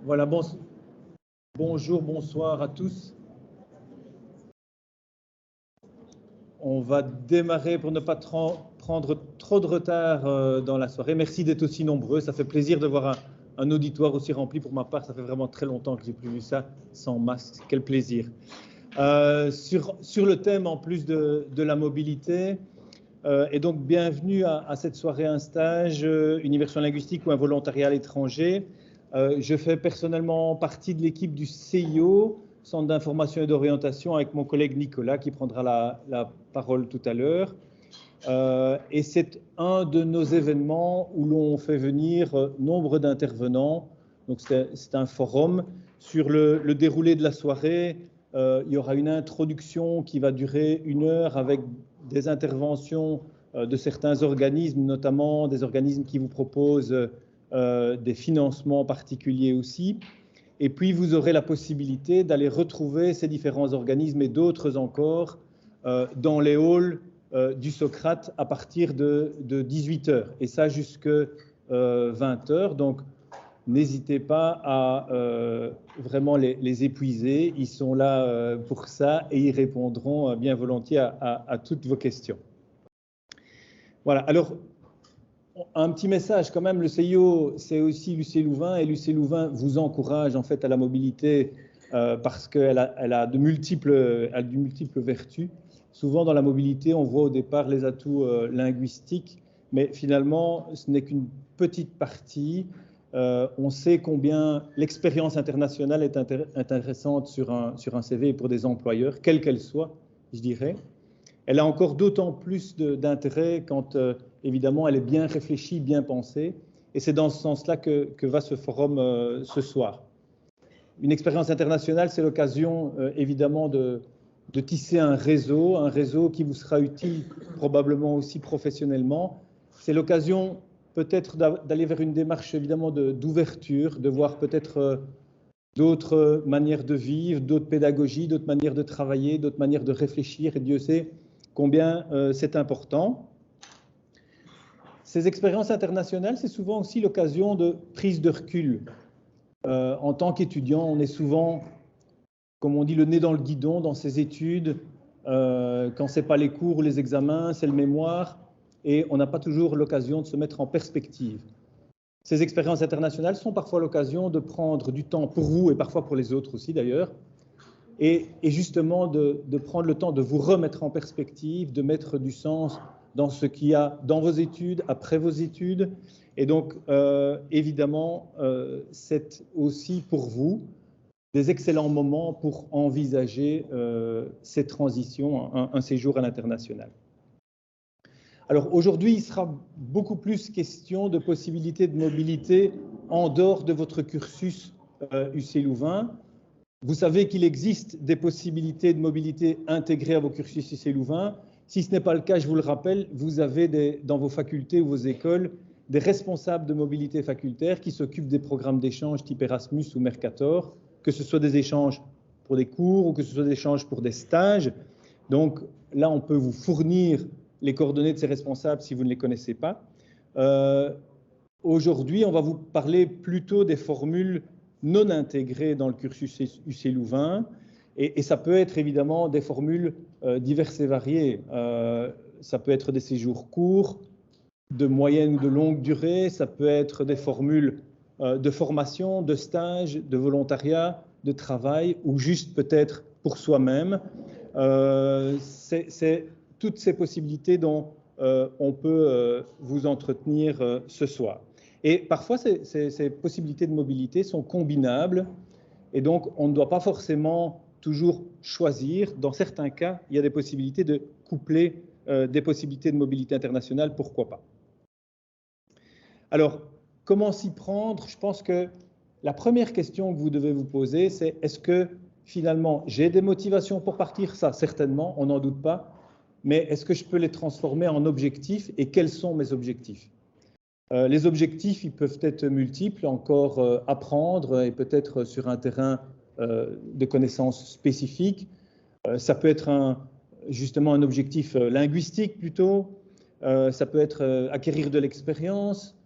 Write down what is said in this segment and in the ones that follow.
Voilà, bonjour, bonsoir à tous. On va démarrer pour ne pas prendre trop de retard dans la soirée. Merci d'être aussi nombreux. Ça fait plaisir de voir un auditoire aussi rempli. Pour ma part, ça fait vraiment très longtemps que j'ai plus vu ça sans masque. Quel plaisir. Sur le thème en plus de la mobilité, et donc bienvenue à cette soirée un stage, une immersion linguistique ou un volontariat à l'étranger. Je fais personnellement partie de l'équipe du CIO, Centre d'information et d'orientation, avec mon collègue Nicolas qui prendra la parole tout à l'heure. Et c'est un de nos événements où l'on fait venir nombre d'intervenants. Donc c'est un forum. Sur le déroulé de la soirée, il y aura une introduction qui va durer 1 heure avec des interventions de certains organismes, notamment des organismes qui vous proposent des financements particuliers aussi. Et puis, vous aurez la possibilité d'aller retrouver ces différents organismes et d'autres encore dans les halls du Socrate à partir de 18h. Et ça jusqu'à 20h. Donc, n'hésitez pas à vraiment les épuiser. Ils sont là pour ça et ils répondront bien volontiers à toutes vos questions. Voilà. Alors, un petit message quand même, le CIO, c'est aussi l'UC Louvain, et l'UC Louvain vous encourage en fait à la mobilité parce qu'elle a de multiples vertus. Souvent dans la mobilité, on voit au départ les atouts linguistiques, mais finalement, ce n'est qu'une petite partie. On sait combien l'expérience internationale est intéressante sur un CV pour des employeurs, quelle qu'elle soit, je dirais. Elle a encore d'autant plus d'intérêt quand, évidemment, elle est bien réfléchie, bien pensée. Et c'est dans ce sens-là que va ce forum ce soir. Une expérience internationale, c'est l'occasion, évidemment, de tisser un réseau qui vous sera utile probablement aussi professionnellement. C'est l'occasion peut-être d'aller vers une démarche, évidemment, d'ouverture, de voir peut-être d'autres manières de vivre, d'autres pédagogies, d'autres manières de travailler, d'autres manières de réfléchir. Et Dieu sait combien c'est important. Ces expériences internationales, c'est souvent aussi l'occasion de prise de recul. En tant qu'étudiant, on est souvent, comme on dit, le nez dans le guidon dans ses études. Quand ce n'est pas les cours ou les examens, c'est le mémoire. Et on n'a pas toujours l'occasion de se mettre en perspective. Ces expériences internationales sont parfois l'occasion de prendre du temps pour vous et parfois pour les autres aussi d'ailleurs. Et justement de prendre le temps de vous remettre en perspective, de mettre du sens dans ce qu'il y a dans vos études, après vos études. Et donc, évidemment, c'est aussi pour vous des excellents moments pour envisager ces transitions, un séjour à l'international. Alors aujourd'hui, il sera beaucoup plus question de possibilités de mobilité en dehors de votre cursus UC Louvain. Vous savez qu'il existe des possibilités de mobilité intégrées à vos cursus UC Louvain. Si ce n'est pas le cas, je vous le rappelle, vous avez dans vos facultés ou vos écoles des responsables de mobilité facultaire qui s'occupent des programmes d'échange type Erasmus ou Mercator, que ce soit des échanges pour des cours ou que ce soit des échanges pour des stages. Donc là, on peut vous fournir les coordonnées de ces responsables si vous ne les connaissez pas. Aujourd'hui, on va vous parler plutôt des formules non intégrées dans le cursus UC Louvain, et ça peut être évidemment des formules diverses et variées. Ça peut être des séjours courts, de moyenne ou de longue durée, ça peut être des formules de formation, de stage, de volontariat, de travail, ou juste peut-être pour soi-même. C'est toutes ces possibilités dont on peut vous entretenir ce soir. Et parfois, ces possibilités de mobilité sont combinables, et donc on ne doit pas forcément toujours choisir. Dans certains cas, il y a des possibilités de coupler des possibilités de mobilité internationale, pourquoi pas. Alors, comment s'y prendre? Je pense que la première question que vous devez vous poser, c'est est-ce que finalement j'ai des motivations pour partir? Ça, certainement, on n'en doute pas. Mais est-ce que je peux les transformer en objectifs, et quels sont mes objectifs? Les objectifs, ils peuvent être multiples, encore apprendre, et peut-être sur un terrain de connaissances spécifiques. Ça peut être justement un objectif linguistique plutôt. Ça peut être acquérir de l'expérience,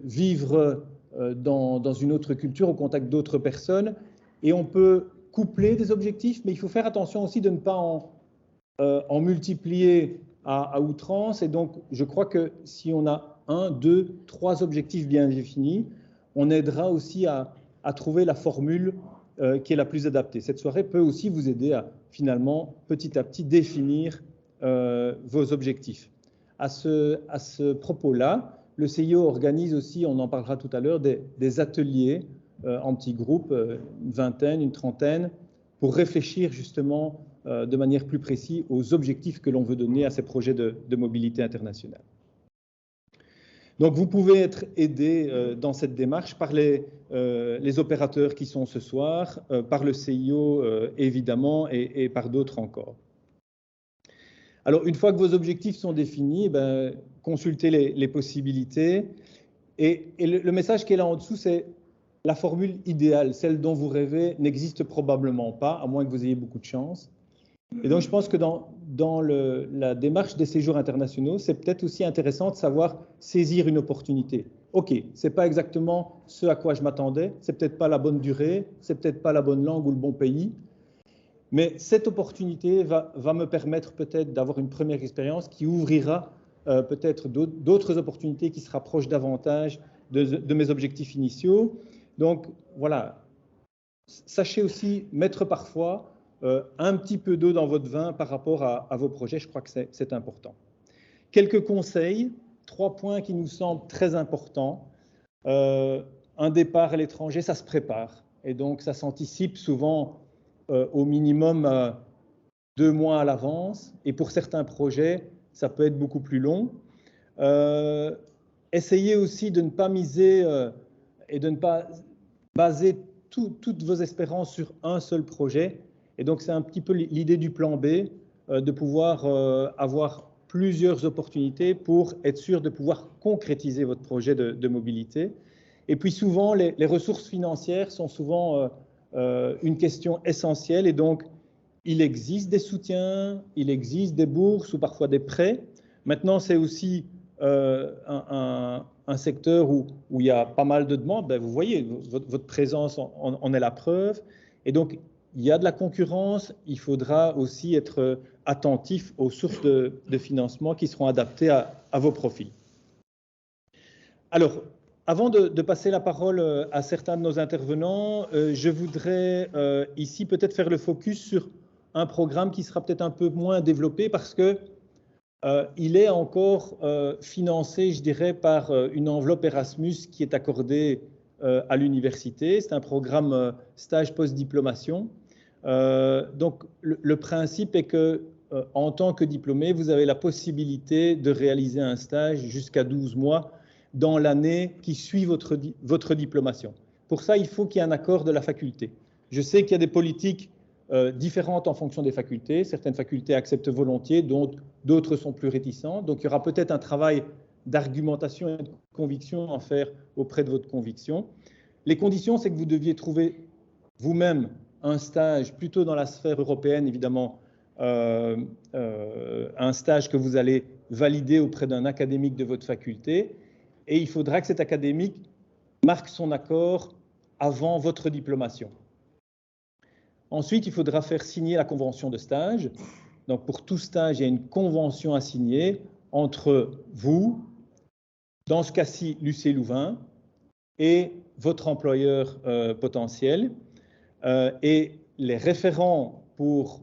vivre dans une autre culture, au contact d'autres personnes. Et on peut coupler des objectifs, mais il faut faire attention aussi de ne pas en multiplier à outrance. Et donc, je crois que si on a 1, 2, 3 objectifs bien définis, on aidera aussi à trouver la formule qui est la plus adaptée. Cette soirée peut aussi vous aider à, finalement, petit à petit, définir vos objectifs. À ce propos-là, le CIO organise aussi, on en parlera tout à l'heure, des ateliers en petits groupes, une vingtaine, une trentaine, pour réfléchir justement de manière plus précise aux objectifs que l'on veut donner à ces projets de mobilité internationale. Donc vous pouvez être aidé dans cette démarche par les opérateurs qui sont ce soir, par le CIO évidemment et par d'autres encore. Alors une fois que vos objectifs sont définis, consultez les possibilités et le message qui est là en dessous, c'est la formule idéale, celle dont vous rêvez, n'existe probablement pas, à moins que vous ayez beaucoup de chance. Et donc, je pense que dans la démarche des séjours internationaux, c'est peut-être aussi intéressant de savoir saisir une opportunité. OK, ce n'est pas exactement ce à quoi je m'attendais, c'est peut-être pas la bonne durée, c'est peut-être pas la bonne langue ou le bon pays, mais cette opportunité va me permettre peut-être d'avoir une première expérience qui ouvrira peut-être d'autres opportunités qui se rapprochent davantage de mes objectifs initiaux. Donc, voilà, sachez aussi mettre parfois un petit peu d'eau dans votre vin par rapport à vos projets. Je crois que c'est important. Quelques conseils, 3 points qui nous semblent très importants. Un départ à l'étranger, ça se prépare. Et donc, ça s'anticipe souvent au minimum 2 mois à l'avance. Et pour certains projets, ça peut être beaucoup plus long. Essayez aussi de ne pas miser et de ne pas baser toutes vos espérances sur un seul projet. Et donc, c'est un petit peu l'idée du plan B, de pouvoir avoir plusieurs opportunités pour être sûr de pouvoir concrétiser votre projet de mobilité. Et puis, souvent, les ressources financières sont souvent une question essentielle. Et donc, il existe des soutiens, il existe des bourses ou parfois des prêts. Maintenant, c'est aussi un secteur où il y a pas mal de demandes. Vous voyez, votre présence en est la preuve. Et donc, il y a de la concurrence. Il faudra aussi être attentif aux sources de financement qui seront adaptées à vos profils. Alors, avant de passer la parole à certains de nos intervenants, je voudrais ici peut-être faire le focus sur un programme qui sera peut-être un peu moins développé parce que il est encore financé, je dirais, par une enveloppe Erasmus qui est accordée à l'université. C'est un programme stage post-diplomation. Donc, le principe est que, en tant que diplômé, vous avez la possibilité de réaliser un stage jusqu'à 12 mois dans l'année qui suit votre diplomation. Pour ça, il faut qu'il y ait un accord de la faculté. Je sais qu'il y a des politiques différentes en fonction des facultés. Certaines facultés acceptent volontiers, d'autres sont plus réticentes. Donc, il y aura peut-être un travail d'argumentation et de conviction à faire auprès de votre conviction. Les conditions, c'est que vous deviez trouver vous-même un stage plutôt dans la sphère européenne, évidemment, un stage que vous allez valider auprès d'un académique de votre faculté. Et il faudra que cet académique marque son accord avant votre diplomation. Ensuite, il faudra faire signer la convention de stage. Donc, pour tout stage, il y a une convention à signer entre vous, dans ce cas-ci, l'UC Louvain, et votre employeur potentiel. Et les référents pour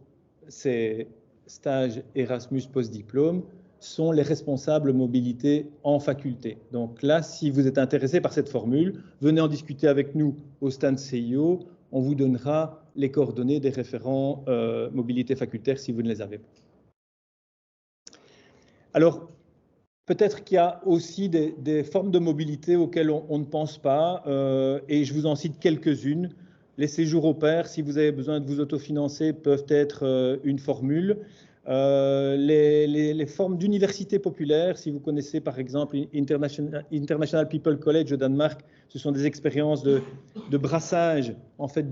ces stages Erasmus post-diplôme sont les responsables mobilité en faculté. Donc là, si vous êtes intéressé par cette formule, venez en discuter avec nous au stand CIO. On vous donnera les coordonnées des référents mobilité facultaire si vous ne les avez pas. Alors, peut-être qu'il y a aussi des formes de mobilité auxquelles on ne pense pas, et je vous en cite quelques-unes. Les séjours au pair, si vous avez besoin de vous autofinancer, peuvent être une formule. Les formes d'université populaire, si vous connaissez par exemple International People College au Danemark, ce sont des expériences de brassage en fait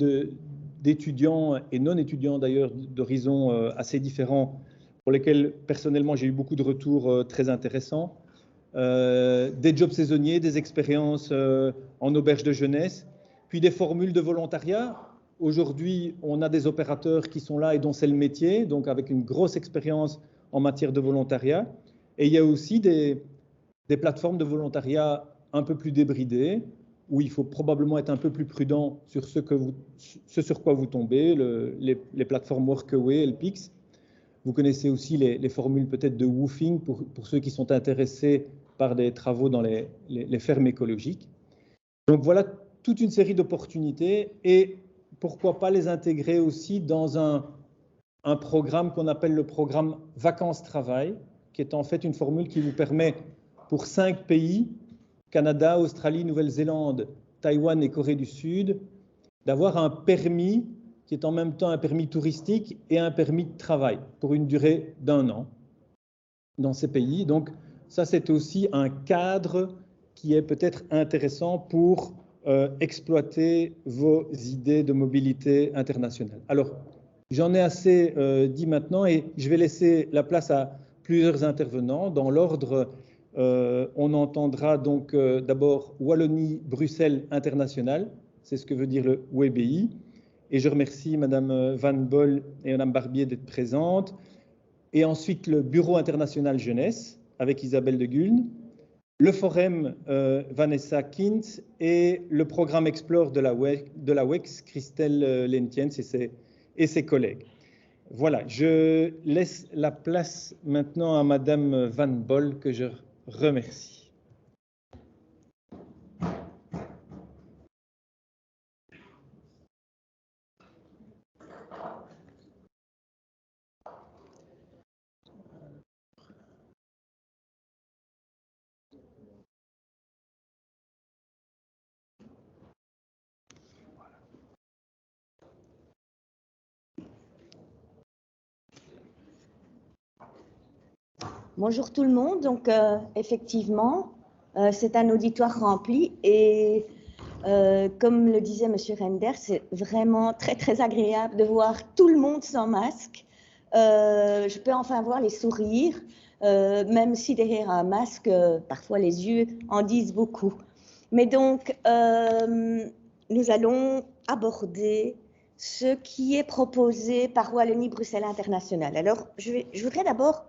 d'étudiants et non étudiants d'ailleurs d'horizons assez différents, pour lesquels personnellement j'ai eu beaucoup de retours très intéressants. des jobs saisonniers, des expériences en auberge de jeunesse, puis des formules de volontariat. Aujourd'hui, on a des opérateurs qui sont là et dont c'est le métier, donc avec une grosse expérience en matière de volontariat. Et il y a aussi des plateformes de volontariat un peu plus débridées, où il faut probablement être un peu plus prudent sur ce sur quoi vous tombez, les plateformes Workaway, Helpix. Vous connaissez aussi les formules peut-être de woofing pour ceux qui sont intéressés par des travaux dans les fermes écologiques. Donc voilà toute une série d'opportunités et pourquoi pas les intégrer aussi dans un programme qu'on appelle le programme Vacances-Travail, qui est en fait une formule qui vous permet pour 5 pays, Canada, Australie, Nouvelle-Zélande, Taïwan et Corée du Sud, d'avoir un permis qui est en même temps un permis touristique et un permis de travail pour une durée d'1 an dans ces pays. Donc ça, c'est aussi un cadre qui est peut-être intéressant pour exploiter vos idées de mobilité internationale. Alors, j'en ai assez dit maintenant et je vais laisser la place à plusieurs intervenants. Dans l'ordre, on entendra donc d'abord Wallonie-Bruxelles International, c'est ce que veut dire le WBI. Et je remercie Madame Van Bol et Madame Barbier d'être présentes. Et ensuite le Bureau international jeunesse avec Isabelle de Gulne, le Forum Vanessa Kint et le programme Explore de la WEX, Christelle Lentiens et ses collègues. Voilà, je laisse la place maintenant à Madame Van Bol que je remercie. Bonjour tout le monde, donc effectivement, c'est un auditoire rempli et comme le disait Monsieur Render, c'est vraiment très très agréable de voir tout le monde sans masque. Je peux enfin voir les sourires, même si derrière un masque, parfois les yeux en disent beaucoup. Mais donc, nous allons aborder ce qui est proposé par Wallonie-Bruxelles International. Alors, je voudrais d'abord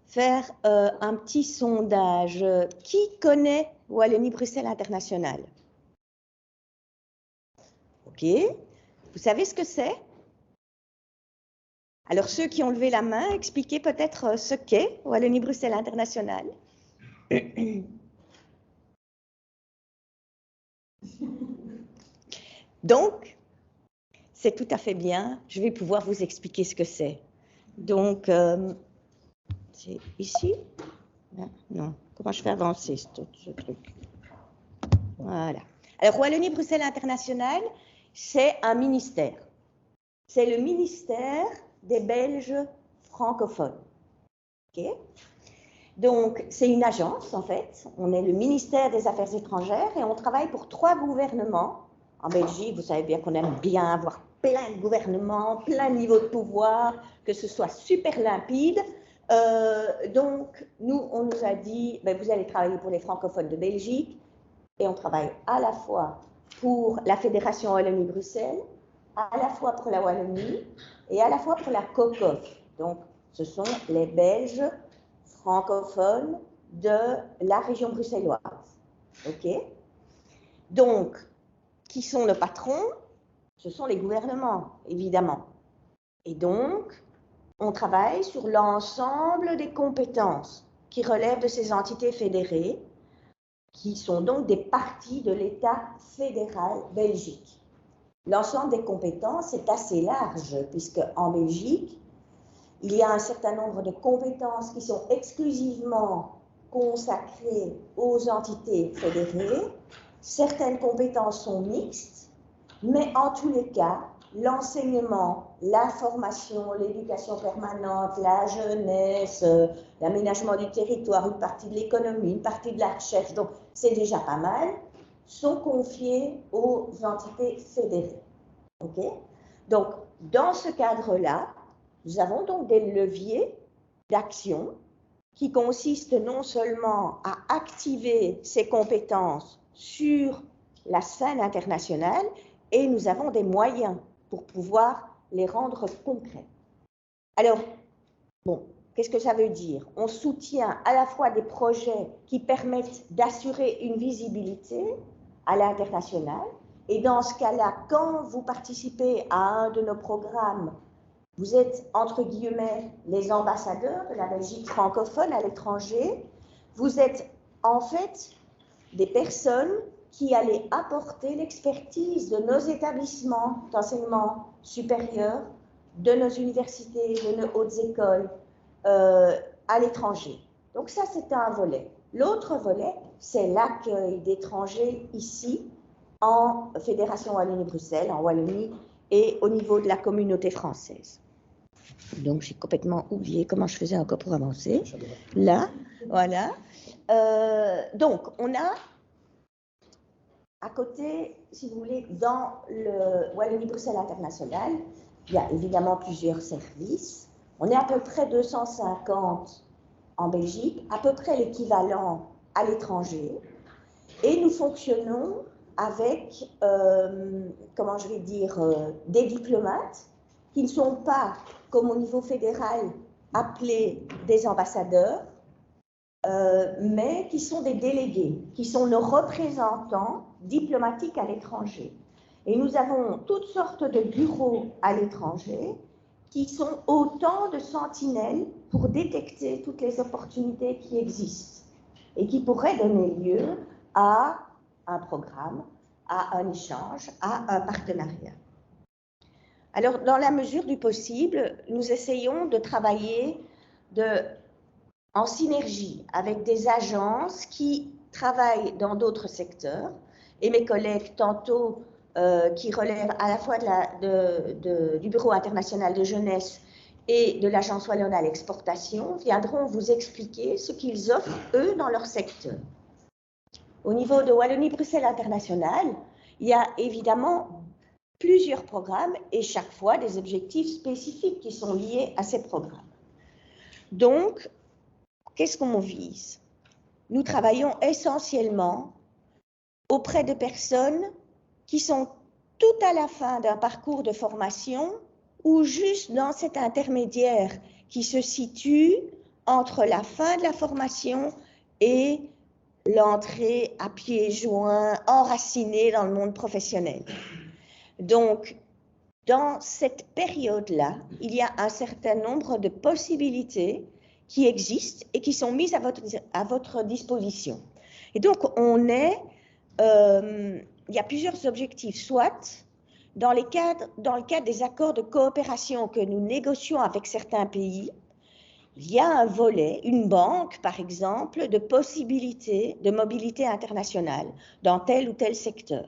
faire un petit sondage. Qui connaît Wallonie-Bruxelles International? Ok. Vous savez ce que c'est? Alors, ceux qui ont levé la main, expliquez peut-être ce qu'est Wallonie-Bruxelles International. Donc, c'est tout à fait bien. Je vais pouvoir vous expliquer ce que c'est. Donc, c'est ici? Non. Comment je fais avancer ce truc? Voilà. Alors, Wallonie-Bruxelles International, c'est un ministère. C'est le ministère des Belges francophones. Okay. Donc, c'est une agence, en fait. On est le ministère des Affaires étrangères et on travaille pour 3 gouvernements. En Belgique, vous savez bien qu'on aime bien avoir plein de gouvernements, plein de niveaux de pouvoir, que ce soit super limpide. Donc, nous, on nous a dit, ben, vous allez travailler pour les francophones de Belgique et on travaille à la fois pour la Fédération Wallonie-Bruxelles, à la fois pour la Wallonie et à la fois pour la COCOF. Donc, ce sont les Belges francophones de la région bruxelloise. OK? Donc, qui sont le patron? Ce sont les gouvernements, évidemment. Et donc, on travaille sur l'ensemble des compétences qui relèvent de ces entités fédérées, qui sont donc des parties de l'État fédéral belgique. L'ensemble des compétences est assez large, puisque en Belgique, il y a un certain nombre de compétences qui sont exclusivement consacrées aux entités fédérées. Certaines compétences sont mixtes, mais en tous les cas, l'enseignement, la formation, l'éducation permanente, la jeunesse, l'aménagement du territoire, une partie de l'économie, une partie de la recherche, donc c'est déjà pas mal, sont confiés aux entités fédérées. Okay? Donc, dans ce cadre-là, nous avons donc des leviers d'action qui consiste non seulement à activer ses compétences sur la scène internationale, et nous avons des moyens pour pouvoir les rendre concrets. Alors, bon, qu'est-ce que ça veut dire? On soutient à la fois des projets qui permettent d'assurer une visibilité à l'international, et dans ce cas-là, quand vous participez à un de nos programmes, vous êtes, entre guillemets, les ambassadeurs de la Belgique francophone à l'étranger. Vous êtes, en fait, des personnes qui allez apporter l'expertise de nos établissements d'enseignement supérieur, de nos universités, de nos hautes écoles à l'étranger. Donc ça, c'est un volet. L'autre volet, c'est l'accueil d'étrangers ici, en Fédération Wallonie-Bruxelles, en Wallonie, et au niveau de la communauté française. Donc, j'ai complètement oublié comment je faisais encore pour avancer. Là, voilà. Donc, on a à côté, si vous voulez, dans le Wallonie-Bruxelles International, il y a évidemment plusieurs services. On est à peu près 250 en Belgique, à peu près l'équivalent à l'étranger. Et nous fonctionnons avec, comment je vais dire, des diplomates qui ne sont pas, comme au niveau fédéral, appelés des ambassadeurs, mais qui sont des délégués, qui sont nos représentants diplomatiques à l'étranger. Et nous avons toutes sortes de bureaux à l'étranger qui sont autant de sentinelles pour détecter toutes les opportunités qui existent et qui pourraient donner lieu à un programme, à un échange, à un partenariat. Alors, dans la mesure du possible, nous essayons de travailler en synergie avec des agences qui travaillent dans d'autres secteurs, et mes collègues tantôt qui relèvent à la fois du Bureau international de jeunesse et de l'Agence wallonne à l'exportation viendront vous expliquer ce qu'ils offrent, eux, dans leur secteur. Au niveau de Wallonie-Bruxelles International, il y a évidemment plusieurs programmes et chaque fois des objectifs spécifiques qui sont liés à ces programmes. Donc, qu'est-ce qu'on vise? Nous travaillons essentiellement auprès de personnes qui sont tout à la fin d'un parcours de formation ou juste dans cet intermédiaire qui se situe entre la fin de la formation et l'entrée à pieds joints, enracinée dans le monde professionnel. Donc, dans cette période-là, il y a un certain nombre de possibilités qui existent et qui sont mises à votre disposition. Et donc, il y a plusieurs objectifs, soit dans le cadre des accords de coopération que nous négocions avec certains pays, il y a un volet, une banque par exemple, de possibilités de mobilité internationale dans tel ou tel secteur.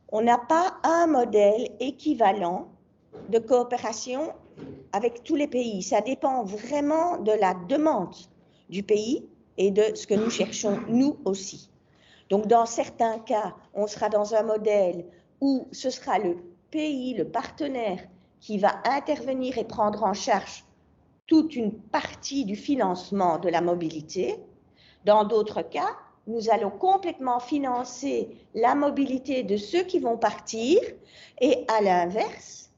On n'a pas un modèle équivalent de coopération avec tous les pays. Ça dépend vraiment de la demande du pays et de ce que nous cherchons nous aussi. Donc, dans certains cas, on sera dans un modèle où ce sera le pays, le partenaire, qui va intervenir et prendre en charge toute une partie du financement de la mobilité. Dans d'autres cas, nous allons complètement financer la mobilité de ceux qui vont partir et à l'inverse,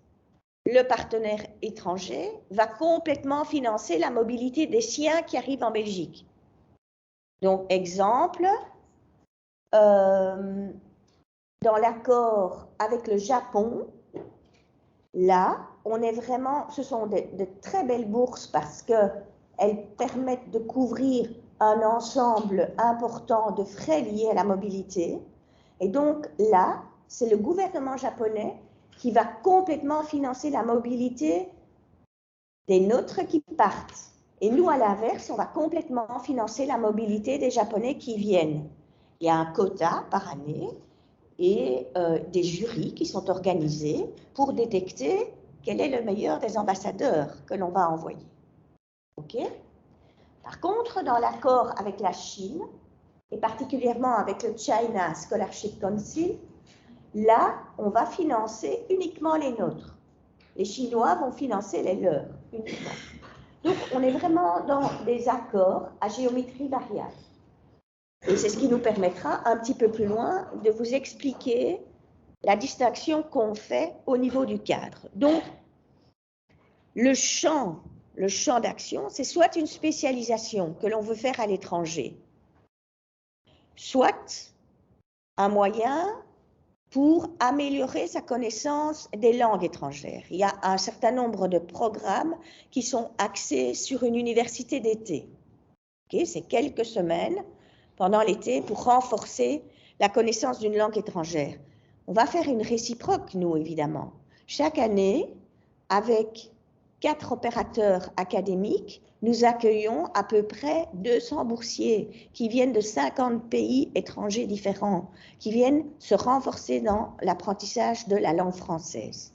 le partenaire étranger va complètement financer la mobilité des siens qui arrivent en Belgique. Donc, exemple, dans l'accord avec le Japon, là, on est vraiment, ce sont de très belles bourses parce qu'elles permettent de couvrir un ensemble important de frais liés à la mobilité. Et donc là, c'est le gouvernement japonais qui va complètement financer la mobilité des nôtres qui partent. Et nous, à l'inverse, on va complètement financer la mobilité des Japonais qui viennent. Il y a un quota par année et des jurys qui sont organisés pour détecter quel est le meilleur des ambassadeurs que l'on va envoyer. OK ? Par contre, dans l'accord avec la Chine, et particulièrement avec le China Scholarship Council, là, on va financer uniquement les nôtres. Les Chinois vont financer les leurs uniquement. Donc, on est vraiment dans des accords à géométrie variable. Et c'est ce qui nous permettra, un petit peu plus loin, de vous expliquer la distinction qu'on fait au niveau du cadre. Donc, le champ d'action, c'est soit une spécialisation que l'on veut faire à l'étranger, soit un moyen pour améliorer sa connaissance des langues étrangères. Il y a un certain nombre de programmes qui sont axés sur une université d'été. Okay, c'est quelques semaines pendant l'été pour renforcer la connaissance d'une langue étrangère. On va faire une réciproque, nous, évidemment. Chaque année, avec 4 opérateurs académiques, nous accueillons à peu près 200 boursiers qui viennent de 50 pays étrangers différents, qui viennent se renforcer dans l'apprentissage de la langue française.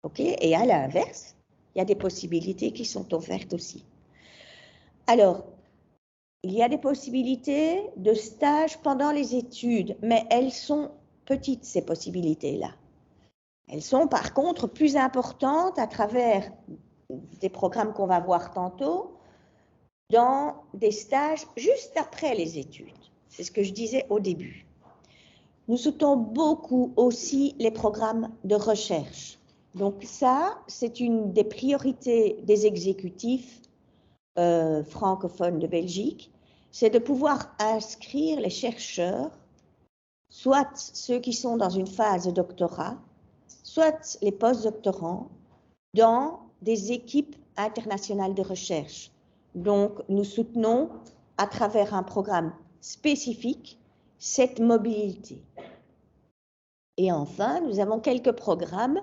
Okay? Et à l'inverse, il y a des possibilités qui sont offertes aussi. Alors, il y a des possibilités de stage pendant les études, mais elles sont petites, ces possibilités-là. Elles sont par contre plus importantes à travers des programmes qu'on va voir tantôt, dans des stages juste après les études. C'est ce que je disais au début. Nous soutenons beaucoup aussi les programmes de recherche. Donc ça, c'est une des priorités des exécutifs francophones de Belgique, c'est de pouvoir inscrire les chercheurs, soit ceux qui sont dans une phase de doctorat, soit les postdoctorants, dans des équipes internationales de recherche. Donc, nous soutenons, à travers un programme spécifique, cette mobilité. Et enfin, nous avons quelques programmes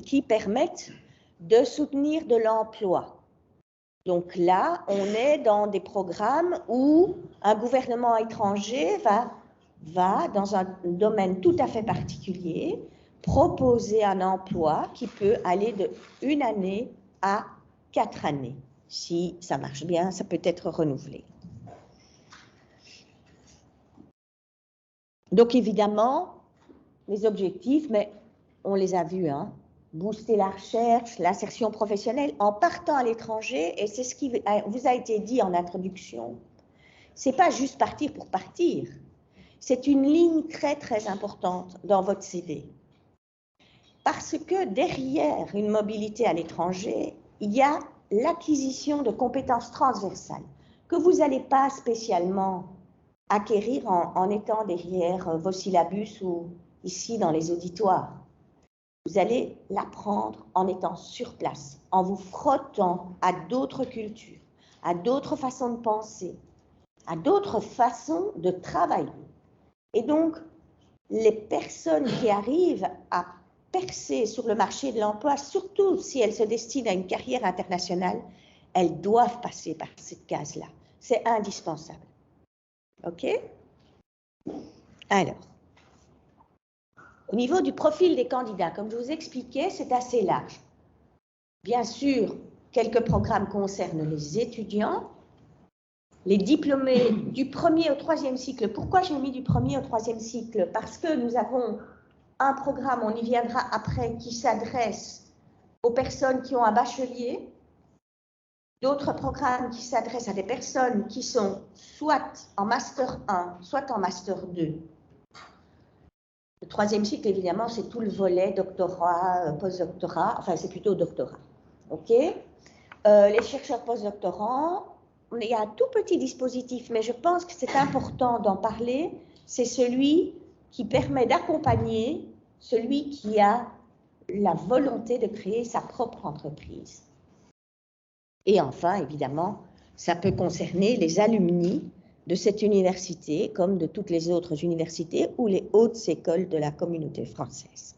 qui permettent de soutenir de l'emploi. Donc là, on est dans des programmes où un gouvernement étranger va dans un domaine tout à fait particulier, proposer un emploi qui peut aller de 1 année à 4 années. Si ça marche bien, ça peut être renouvelé. Donc évidemment, les objectifs, mais on les a vus, hein. Booster la recherche, l'insertion professionnelle en partant à l'étranger, et c'est ce qui vous a été dit en introduction. C'est pas juste partir pour partir. C'est une ligne très très importante dans votre CV. Parce que derrière une mobilité à l'étranger, il y a l'acquisition de compétences transversales que vous n'allez pas spécialement acquérir en étant derrière vos syllabus ou ici dans les auditoires. Vous allez l'apprendre en étant sur place, en vous frottant à d'autres cultures, à d'autres façons de penser, à d'autres façons de travailler. Et donc, les personnes qui arrivent à percer sur le marché de l'emploi, surtout si elles se destinent à une carrière internationale, elles doivent passer par cette case-là. C'est indispensable. OK? Alors, au niveau du profil des candidats, comme je vous expliquais, c'est assez large. Bien sûr, quelques programmes concernent les étudiants, les diplômés du 1er au 3e cycle. Pourquoi j'ai mis du 1er au 3e cycle? Parce que nous avons un programme, on y viendra après, qui s'adresse aux personnes qui ont un bachelier, d'autres programmes qui s'adressent à des personnes qui sont soit en Master 1, soit en Master 2. Le 3e cycle, évidemment, c'est tout le volet doctorat, postdoctorat, enfin, c'est plutôt doctorat. OK? Les chercheurs postdoctorants, il y a un tout petit dispositif, mais je pense que c'est important d'en parler. C'est celui qui permet d'accompagner celui qui a la volonté de créer sa propre entreprise. Et enfin, évidemment, ça peut concerner les alumni de cette université, comme de toutes les autres universités ou les hautes écoles de la communauté française.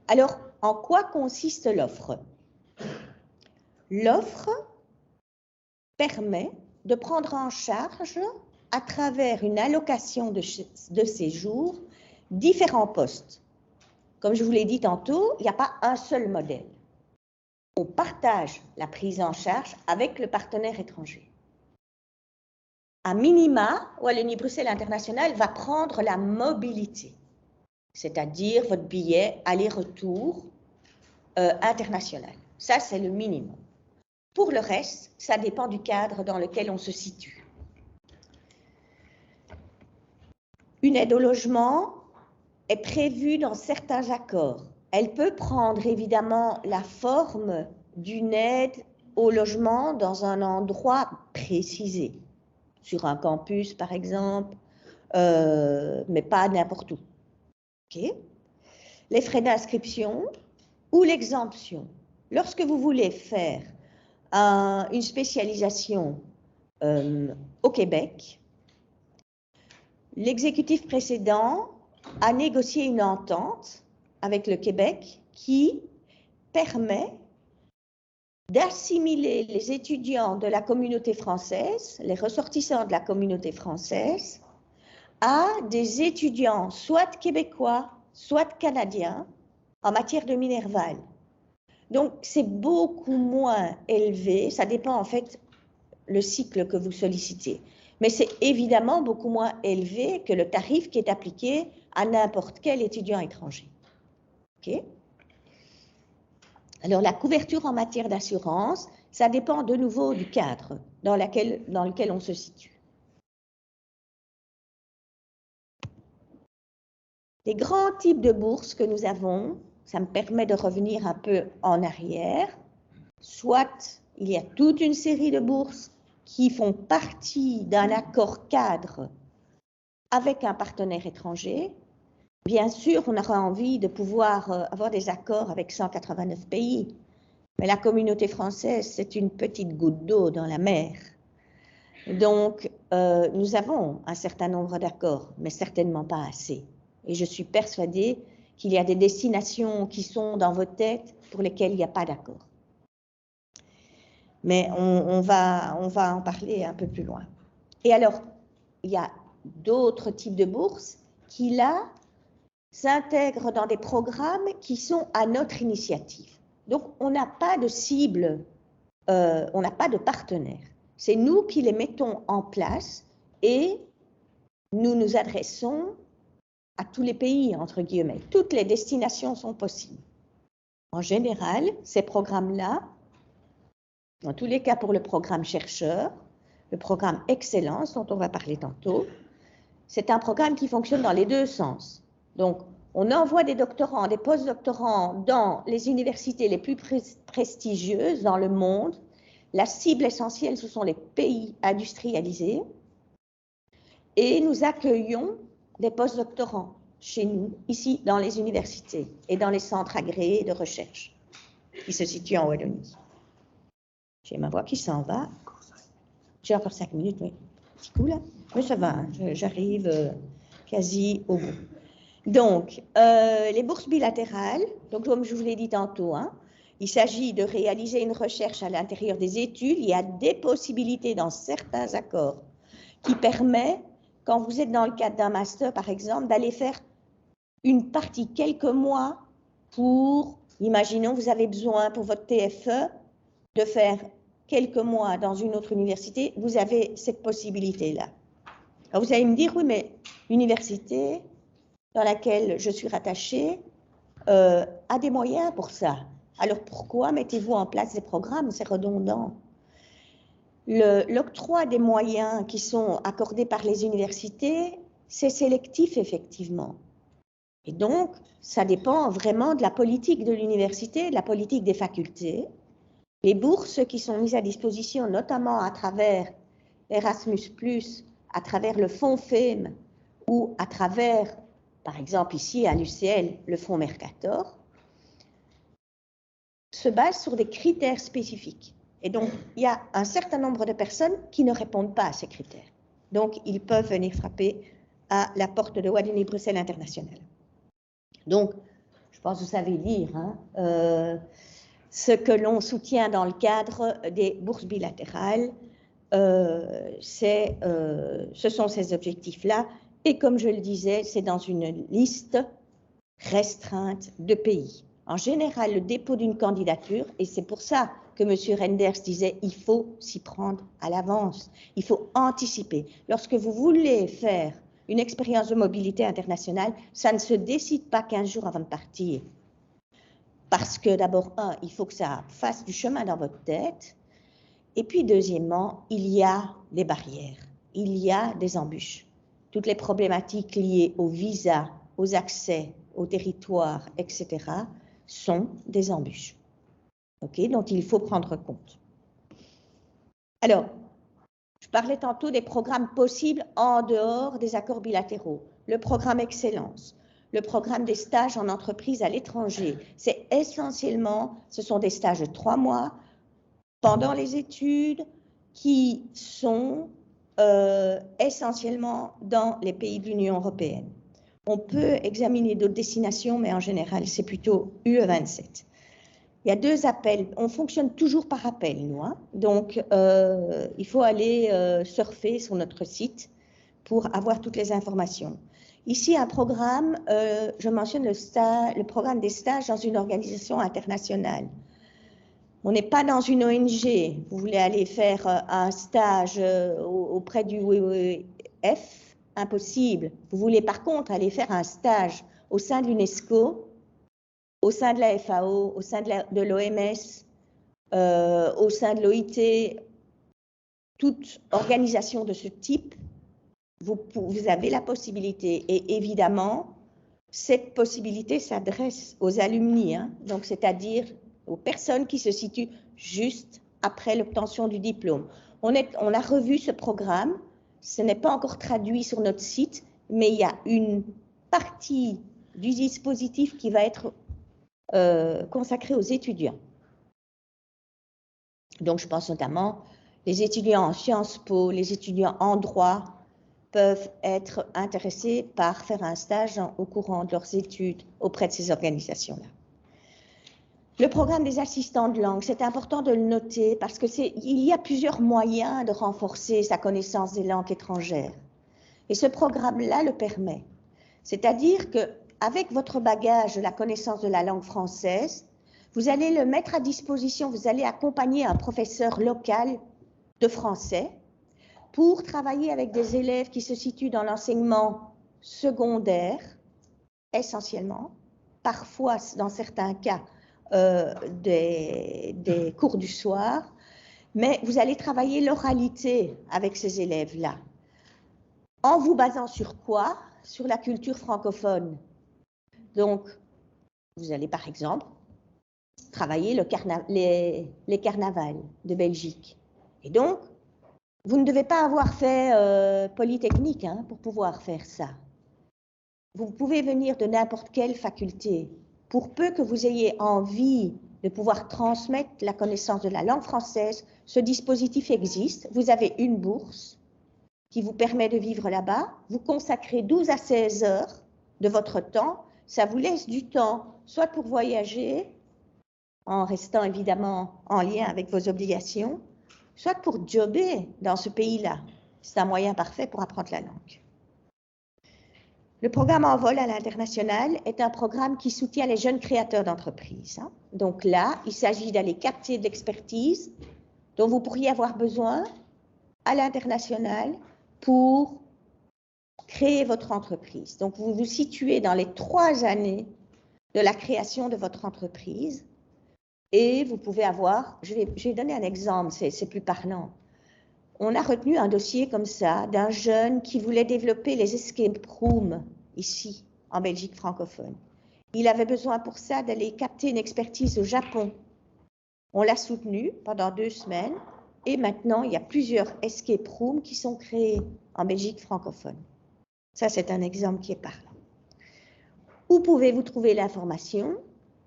Alors, en quoi consiste l'offre? L'offre permet de prendre en charge, à travers une allocation de séjour, différents postes. Comme je vous l'ai dit tantôt, il n'y a pas un seul modèle. On partage la prise en charge avec le partenaire étranger. À minima, Wallonie-Bruxelles International va prendre la mobilité, c'est-à-dire votre billet aller-retour international. Ça, c'est le minimum. Pour le reste, ça dépend du cadre dans lequel on se situe. Une aide au logement est prévue dans certains accords. Elle peut prendre évidemment la forme d'une aide au logement dans un endroit précisé, sur un campus par exemple, mais pas n'importe où. Okay. Les frais d'inscription ou l'exemption. Lorsque vous voulez faire une spécialisation au Québec, l'exécutif précédent a négocié une entente avec le Québec qui permet d'assimiler les étudiants de la communauté française, les ressortissants de la communauté française, à des étudiants soit québécois, soit canadiens en matière de Minerval. Donc, c'est beaucoup moins élevé, ça dépend en fait le cycle que vous sollicitez. Mais c'est évidemment beaucoup moins élevé que le tarif qui est appliqué à n'importe quel étudiant étranger. Okay. Alors, la couverture en matière d'assurance, ça dépend de nouveau du cadre dans lequel on se situe. Les grands types de bourses que nous avons, ça me permet de revenir un peu en arrière. Soit il y a toute une série de bourses qui font partie d'un accord cadre avec un partenaire étranger. Bien sûr, on aura envie de pouvoir avoir des accords avec 189 pays, mais la communauté française, c'est une petite goutte d'eau dans la mer. Donc, nous avons un certain nombre d'accords, mais certainement pas assez. Et je suis persuadée qu'il y a des destinations qui sont dans vos têtes pour lesquelles il n'y a pas d'accord. Mais on va en parler un peu plus loin. Et alors, il y a d'autres types de bourses qui, là, s'intègrent dans des programmes qui sont à notre initiative. Donc, on n'a pas de cible, on n'a pas de partenaire. C'est nous qui les mettons en place et nous nous adressons à tous les pays, entre guillemets. Toutes les destinations sont possibles. En général, ces programmes-là, dans tous les cas pour le programme chercheur, le programme Excellence, dont on va parler tantôt, c'est un programme qui fonctionne dans les deux sens. Donc, on envoie des doctorants, des post-doctorants dans les universités les plus prestigieuses dans le monde. La cible essentielle, ce sont les pays industrialisés. Et nous accueillons des post-doctorants chez nous, ici, dans les universités et dans les centres agréés de recherche qui se situent en Wallonie. J'ai ma voix qui s'en va. J'ai encore 5 minutes, oui. Petit coup, là. Mais ça va, j'arrive quasi au bout. Donc, les bourses bilatérales, donc comme je vous l'ai dit tantôt, il s'agit de réaliser une recherche à l'intérieur des études. Il y a des possibilités dans certains accords qui permettent, quand vous êtes dans le cadre d'un master, par exemple, d'aller faire une partie quelques mois pour, imaginons, vous avez besoin pour votre TFE de faire quelques mois dans une autre université, vous avez cette possibilité-là. Alors vous allez me dire, oui, mais l'université dans laquelle je suis rattachée a des moyens pour ça. Alors pourquoi mettez-vous en place des programmes? C'est redondant. L'octroi des moyens qui sont accordés par les universités, c'est sélectif, effectivement. Et donc, ça dépend vraiment de la politique de l'université, de la politique des facultés. Les bourses qui sont mises à disposition, notamment à travers Erasmus+, à travers le fonds FEM ou à travers, par exemple ici à l'UCL, le fonds Mercator, se basent sur des critères spécifiques. Et donc, il y a un certain nombre de personnes qui ne répondent pas à ces critères. Donc, ils peuvent venir frapper à la porte de Wallonie-Bruxelles International. Donc, je pense que vous savez lire ce que l'on soutient dans le cadre des bourses bilatérales. Ce sont ces objectifs-là. Et comme je le disais, c'est dans une liste restreinte de pays. En général, le dépôt d'une candidature, et c'est pour ça que M. Renders disait il faut s'y prendre à l'avance, il faut anticiper. Lorsque vous voulez faire une expérience de mobilité internationale, ça ne se décide pas 15 jours avant de partir. Parce que d'abord, il faut que ça fasse du chemin dans votre tête, Et puis, deuxièmement, il y a des barrières, il y a des embûches. Toutes les problématiques liées au visa, aux accès, au territoire, etc., sont des embûches, dont il faut prendre compte. Alors, je parlais tantôt des programmes possibles en dehors des accords bilatéraux. Le programme Excellence, le programme des stages en entreprise à l'étranger. C'est essentiellement, ce sont des stages de 3 mois pendant les études qui sont essentiellement dans les pays de l'Union européenne. On peut examiner d'autres destinations, mais en général, c'est plutôt UE27. Il y a 2 appels. On fonctionne toujours par appel, nous. Donc, il faut aller surfer sur notre site pour avoir toutes les informations. Ici, un programme, je mentionne le programme des stages dans une organisation internationale. On n'est pas dans une ONG. Vous voulez aller faire un stage auprès du WWF, impossible. Vous voulez par contre aller faire un stage au sein de l'UNESCO, au sein de la FAO, au sein de l'OMS, au sein de l'OIT, toute organisation de ce type, vous avez la possibilité. Et évidemment, cette possibilité s'adresse aux alumni, donc c'est-à-dire aux personnes qui se situent juste après l'obtention du diplôme. On a revu ce programme, ce n'est pas encore traduit sur notre site, mais il y a une partie du dispositif qui va être consacrée aux étudiants. Donc je pense notamment les étudiants en Sciences Po, les étudiants en droit peuvent être intéressés par faire un stage au courant de leurs études auprès de ces organisations-là. Le programme des assistants de langue, c'est important de le noter parce qu'il y a plusieurs moyens de renforcer sa connaissance des langues étrangères. Et ce programme-là le permet. C'est-à-dire qu'avec votre bagage de la connaissance de la langue française, vous allez le mettre à disposition, vous allez accompagner un professeur local de français pour travailler avec des élèves qui se situent dans l'enseignement secondaire, essentiellement, parfois, dans certains cas, des cours du soir, mais vous allez travailler l'oralité avec ces élèves-là. En vous basant sur quoi? Sur la culture francophone. Donc, vous allez par exemple travailler les carnavals de Belgique. Et donc, vous ne devez pas avoir fait Polytechnique pour pouvoir faire ça. Vous pouvez venir de n'importe quelle faculté. Pour peu que vous ayez envie de pouvoir transmettre la connaissance de la langue française, ce dispositif existe. Vous avez une bourse qui vous permet de vivre là-bas. Vous consacrez 12 à 16 heures de votre temps. Ça vous laisse du temps, soit pour voyager, en restant évidemment en lien avec vos obligations, soit pour jobber dans ce pays-là. C'est un moyen parfait pour apprendre la langue. Le programme Envol à l'international est un programme qui soutient les jeunes créateurs d'entreprises. Donc là, il s'agit d'aller capter de l'expertise dont vous pourriez avoir besoin à l'international pour créer votre entreprise. Donc vous vous situez dans les 3 années de la création de votre entreprise et vous pouvez avoir, je vais donner un exemple, c'est plus parlant. On a retenu un dossier comme ça d'un jeune qui voulait développer les escape rooms ici, en Belgique francophone. Il avait besoin pour ça d'aller capter une expertise au Japon. On l'a soutenu pendant 2 semaines et maintenant il y a plusieurs escape rooms qui sont créés en Belgique francophone. Ça, c'est un exemple qui est parlant. Où pouvez-vous trouver l'information?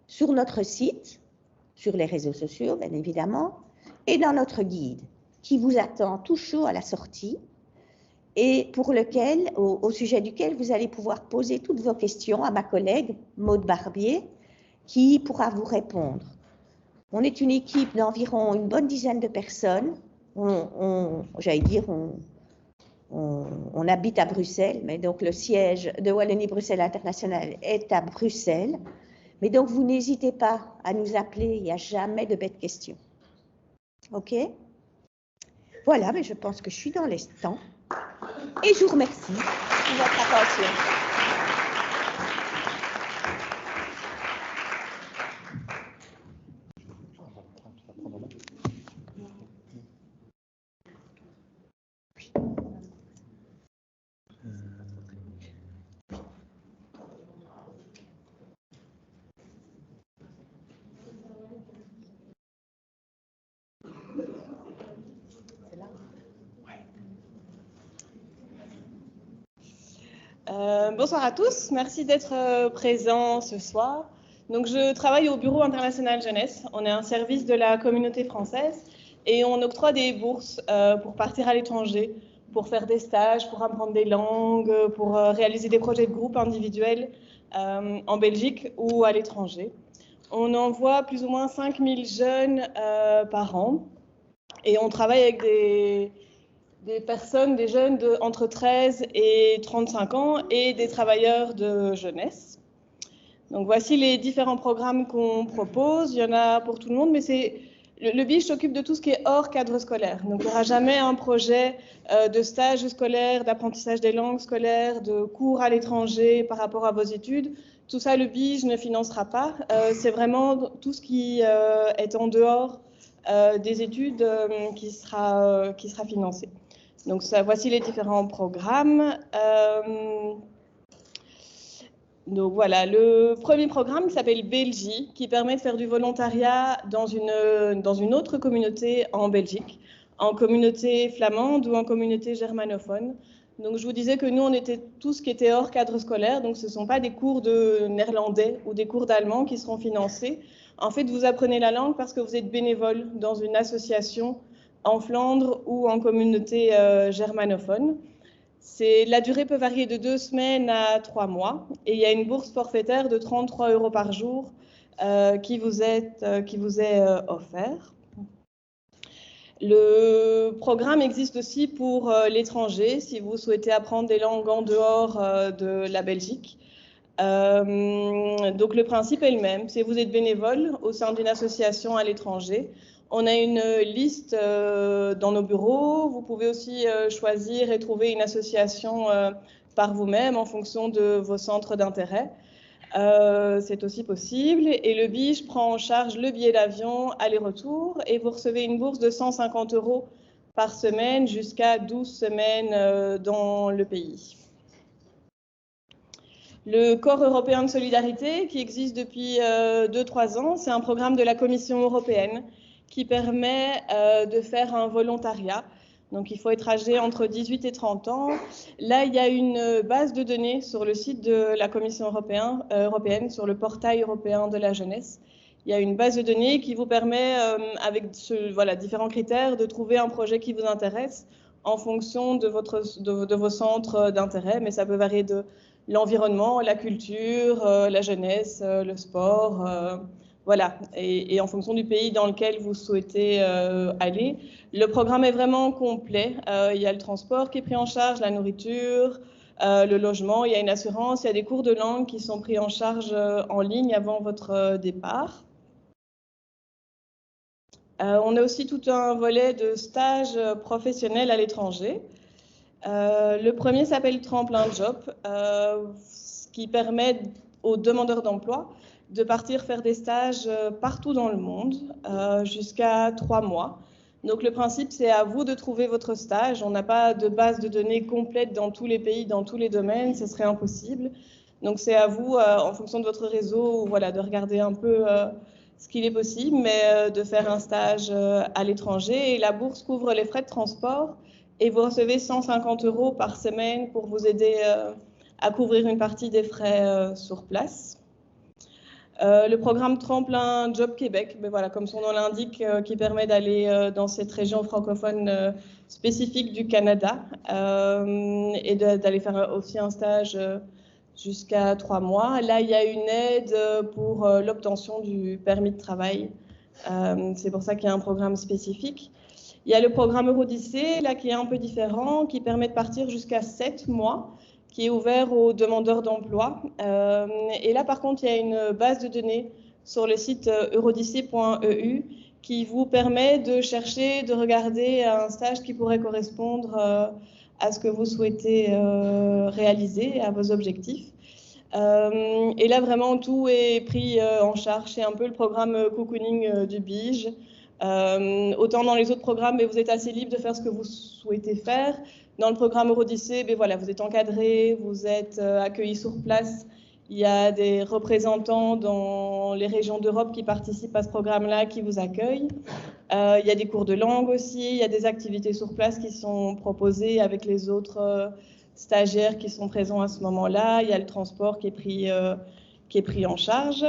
Sur notre site, sur les réseaux sociaux, bien évidemment, et dans notre guide, qui vous attend tout chaud à la sortie et pour lequel, au sujet duquel vous allez pouvoir poser toutes vos questions à ma collègue Maude Barbier, qui pourra vous répondre. On est une équipe d'environ une bonne dizaine de personnes. J'allais dire, on habite à Bruxelles, mais donc le siège de Wallonie-Bruxelles International est à Bruxelles. Mais donc, vous n'hésitez pas à nous appeler, il n'y a jamais de bêtes questions. OK? Voilà, mais je pense que je suis dans les temps. Et je vous remercie pour votre attention. Bonsoir à tous, merci d'être présents ce soir. Donc, je travaille au Bureau international jeunesse. On est un service de la communauté française et on octroie des bourses pour partir à l'étranger, pour faire des stages, pour apprendre des langues, pour réaliser des projets de groupe individuels en Belgique ou à l'étranger. On envoie plus ou moins 5000 jeunes par an et on travaille avec des personnes, des jeunes entre 13 et 35 ans et des travailleurs de jeunesse. Donc voici les différents programmes qu'on propose. Il y en a pour tout le monde, mais le BIJ s'occupe de tout ce qui est hors cadre scolaire. Donc il n'y aura jamais un projet de stage scolaire, d'apprentissage des langues scolaires, de cours à l'étranger par rapport à vos études. Tout ça, le BIJ ne financera pas. C'est vraiment tout ce qui est en dehors des études qui sera financé. Donc voici les différents programmes. Donc voilà, le premier programme qui s'appelle Belgie, qui permet de faire du volontariat dans une autre communauté en Belgique, en communauté flamande ou en communauté germanophone. Donc je vous disais que nous, on était tout ce qui était hors cadre scolaire, donc ce ne sont pas des cours de néerlandais ou des cours d'allemand qui seront financés. En fait, vous apprenez la langue parce que vous êtes bénévole dans une association en Flandre ou en communauté germanophone. La durée peut varier de 2 semaines à 3 mois et il y a une bourse forfaitaire de 33 € par jour qui vous est offert. Le programme existe aussi pour l'étranger si vous souhaitez apprendre des langues en dehors de la Belgique. Donc le principe est le même, si vous êtes bénévole au sein d'une association à l'étranger. On a une liste dans nos bureaux. Vous pouvez aussi choisir et trouver une association par vous-même en fonction de vos centres d'intérêt. C'est aussi possible. Et le BIJ prend en charge le billet d'avion aller-retour et vous recevez une bourse de 150 € par semaine jusqu'à 12 semaines dans le pays. Le Corps européen de solidarité, qui existe depuis 2-3 ans, c'est un programme de la Commission européenne qui permet de faire un volontariat. Donc, il faut être âgé entre 18 et 30 ans. Là, il y a une base de données sur le site de la Commission européenne, sur le portail européen de la jeunesse. Il y a une base de données qui vous permet, avec différents critères, de trouver un projet qui vous intéresse en fonction de vos centres d'intérêt. Mais ça peut varier de l'environnement, la culture, la jeunesse, le sport, voilà, et en fonction du pays dans lequel vous souhaitez aller. Le programme est vraiment complet. Il y a le transport qui est pris en charge, la nourriture, le logement, il y a une assurance, il y a des cours de langue qui sont pris en charge en ligne avant votre départ. On a aussi tout un volet de stages professionnels à l'étranger. Le premier s'appelle Tremplin Job, ce qui permet aux demandeurs d'emploi de partir faire des stages partout dans le monde jusqu'à 3 mois. Donc le principe, c'est à vous de trouver votre stage. On n'a pas de base de données complète dans tous les pays, dans tous les domaines, ce serait impossible. Donc c'est à vous, en fonction de votre réseau, voilà, de regarder un peu ce qu'il est possible, mais de faire un stage à l'étranger. Et la bourse couvre les frais de transport et vous recevez 150 € par semaine pour vous aider à couvrir une partie des frais sur place. Le programme Tremplin Job Québec, ben voilà, comme son nom l'indique, qui permet d'aller dans cette région francophone spécifique du Canada et d'aller faire aussi un stage jusqu'à 3 mois. Là, il y a une aide pour l'obtention du permis de travail. C'est pour ça qu'il y a un programme spécifique. Il y a le programme Eurodyssée, là, qui est un peu différent, qui permet de partir jusqu'à 7 mois, qui est ouvert aux demandeurs d'emploi. Et là, par contre, il y a une base de données sur le site eurodyssée.eu qui vous permet de chercher, de regarder un stage qui pourrait correspondre à ce que vous souhaitez réaliser, à vos objectifs. Et là, vraiment, tout est pris en charge. C'est un peu le programme cocooning du BIJ. Autant dans les autres programmes, mais vous êtes assez libre de faire ce que vous souhaitez faire. Dans le programme Eurodyssée, ben voilà, vous êtes encadré, vous êtes accueilli sur place. Il y a des représentants dans les régions d'Europe qui participent à ce programme-là, qui vous accueillent. Il y a des cours de langue aussi, il y a des activités sur place qui sont proposées avec les autres stagiaires qui sont présents à ce moment-là. Il y a le transport qui est pris en charge.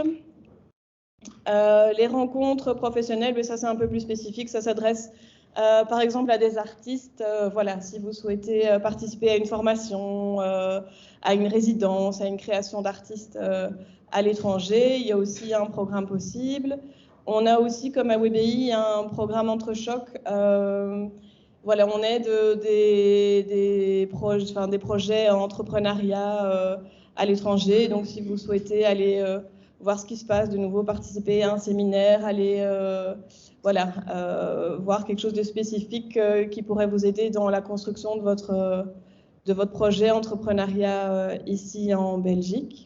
Les rencontres professionnelles, mais ça c'est un peu plus spécifique, ça s'adresse par exemple à des artistes. Voilà, si vous souhaitez participer à une formation, à une résidence, à une création d'artistes à l'étranger, il y a aussi un programme possible. On a aussi, comme à WBI, un programme entre chocs. Voilà, on aide des projets en entrepreneuriat à l'étranger. Donc, si vous souhaitez aller voir ce qui se passe, de nouveau participer à un séminaire, aller voilà, voir quelque chose de spécifique qui pourrait vous aider dans la construction de votre projet entrepreneuriat ici en Belgique.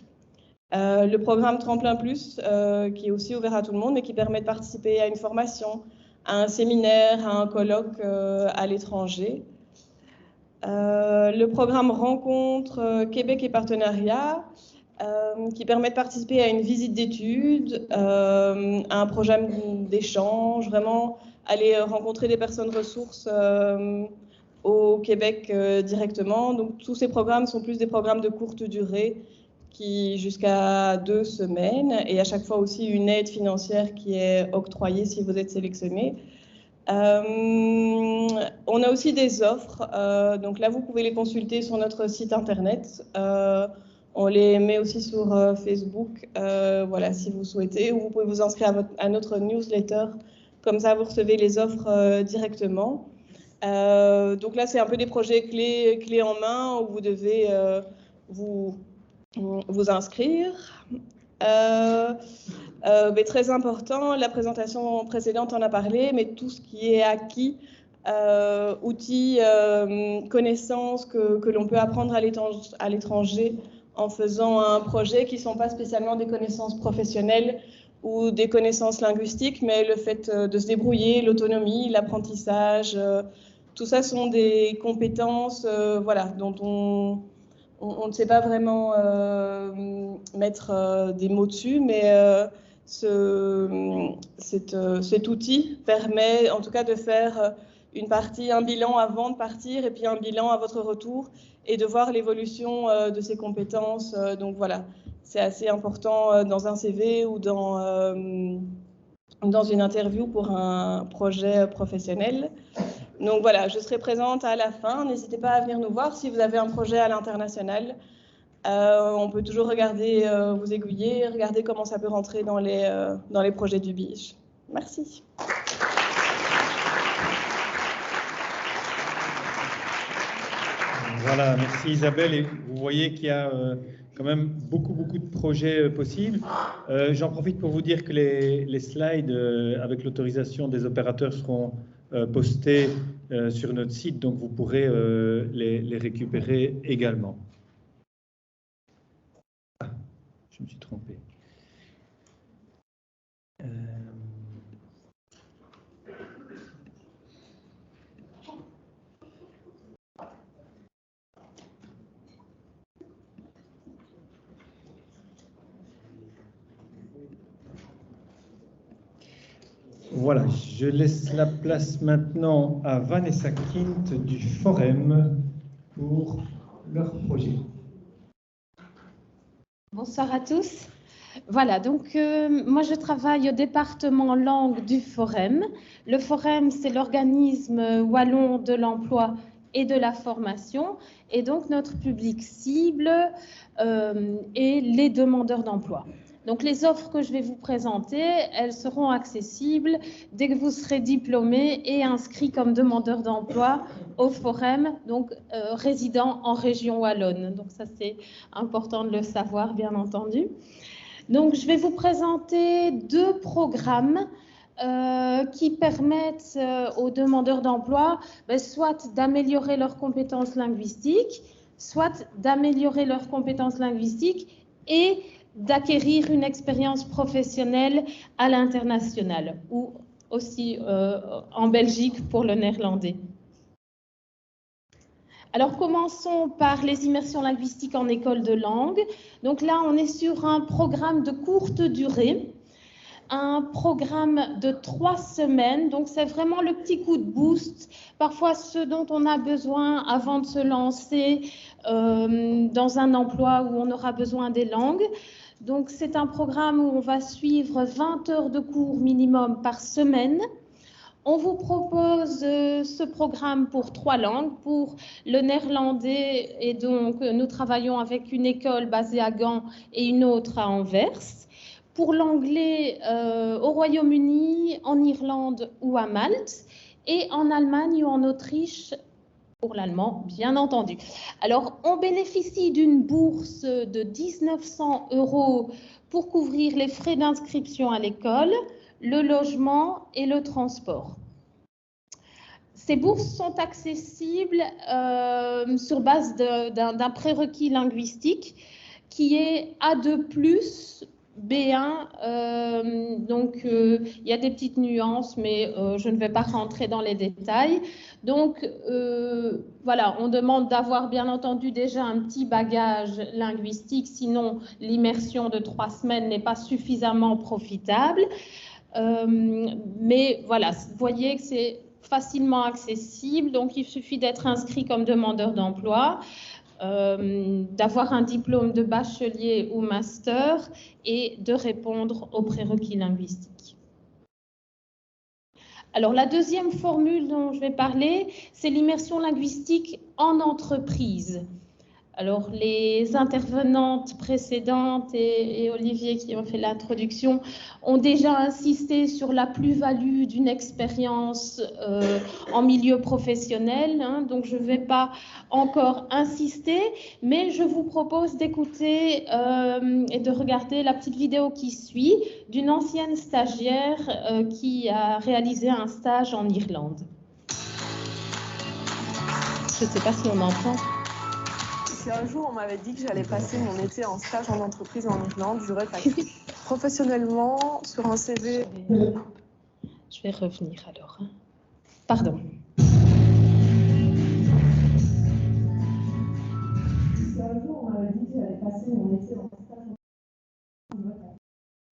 Le programme Tremplin Plus, qui est aussi ouvert à tout le monde, mais qui permet de participer à une formation, à un séminaire, à un colloque à l'étranger. Le programme Rencontre Québec et Partenariat, qui permet de participer à une visite d'études, à un programme d'échange, vraiment aller rencontrer des personnes ressources au Québec directement. Donc tous ces programmes sont plus des programmes de courte durée, qui jusqu'à 2 semaines, et à chaque fois aussi une aide financière qui est octroyée si vous êtes sélectionné. On a aussi des offres, donc là vous pouvez les consulter sur notre site internet. On les met aussi sur Facebook, voilà, si vous souhaitez, ou vous pouvez vous inscrire à notre newsletter, comme ça vous recevez les offres directement. Donc là c'est un peu des projets clés en main où vous devez vous inscrire. Mais très important, la présentation précédente en a parlé, mais tout ce qui est acquis, outils, connaissances que l'on peut apprendre à l'étranger en faisant un projet qui ne sont pas spécialement des connaissances professionnelles ou des connaissances linguistiques, mais le fait de se débrouiller, l'autonomie, l'apprentissage, tout ça sont des compétences voilà, dont on ne sait pas vraiment mettre des mots dessus, mais cet outil permet en tout cas de faire un bilan avant de partir et puis un bilan à votre retour et de voir l'évolution de ces compétences. Donc voilà, c'est assez important dans un CV ou dans une interview pour un projet professionnel. Donc voilà, je serai présente à la fin. N'hésitez pas à venir nous voir si vous avez un projet à l'international. On peut toujours regarder, vous aiguiller, regarder comment ça peut rentrer dans les projets du BIJ. Merci. Voilà, merci Isabelle. Et vous voyez qu'il y a quand même beaucoup de projets possibles. J'en profite pour vous dire que les slides avec l'autorisation des opérateurs seront postés sur notre site, donc vous pourrez les récupérer également. Ah, je me suis trompé. Voilà, je laisse la place maintenant à Vanessa Kint du Forum pour leur projet. Bonsoir à tous. Voilà, donc moi je travaille au département langue du Forum. Le Forum, c'est l'organisme wallon de l'emploi et de la formation. Et donc notre public cible est les demandeurs d'emploi. Donc les offres que je vais vous présenter, elles seront accessibles dès que vous serez diplômé et inscrit comme demandeur d'emploi au Forum, donc résident en région wallonne. Donc ça c'est important de le savoir, bien entendu. Donc je vais vous présenter 2 programmes qui permettent aux demandeurs d'emploi soit d'améliorer leurs compétences linguistiques, soit d'améliorer leurs compétences linguistiques et d'acquérir une expérience professionnelle à l'international ou aussi en Belgique pour le néerlandais. Alors commençons par les immersions linguistiques en école de langue. Donc là, on est sur un programme de courte durée, un programme de 3 semaines. Donc c'est vraiment le petit coup de boost, parfois ce dont on a besoin avant de se lancer dans un emploi où on aura besoin des langues. Donc, c'est un programme où on va suivre 20 heures de cours minimum par semaine. On vous propose ce programme pour 3 langues, pour le néerlandais, et donc nous travaillons avec une école basée à Gand et une autre à Anvers. Pour l'anglais, au Royaume-Uni, en Irlande ou à Malte, et en Allemagne ou en Autriche, pour l'allemand, bien entendu. Alors, on bénéficie d'une bourse de 1 900 € pour couvrir les frais d'inscription à l'école, le logement et le transport. Ces bourses sont accessibles sur base d'un prérequis linguistique qui est A2+, B1, donc il y a des petites nuances, mais je ne vais pas rentrer dans les détails. Donc voilà, on demande d'avoir bien entendu déjà un petit bagage linguistique, sinon l'immersion de 3 semaines n'est pas suffisamment profitable. Mais voilà, vous voyez que c'est facilement accessible, donc il suffit d'être inscrit comme demandeur d'emploi, d'avoir un diplôme de bachelier ou master et de répondre aux prérequis linguistiques. Alors, la deuxième formule dont je vais parler, c'est l'immersion linguistique en entreprise. Alors, les intervenantes précédentes et Olivier qui ont fait l'introduction ont déjà insisté sur la plus-value d'une expérience en milieu professionnel, hein, donc je ne vais pas encore insister, mais je vous propose d'écouter et de regarder la petite vidéo qui suit d'une ancienne stagiaire qui a réalisé un stage en Irlande. Je ne sais pas si on entend. Si un jour on m'avait dit que j'allais passer mon été en stage en entreprise en Irlande, j'aurais pas cru. Professionnellement, sur un CV... Je vais revenir alors. Pardon. Si un jour on m'avait dit que j'allais passer mon été en stage en entreprise,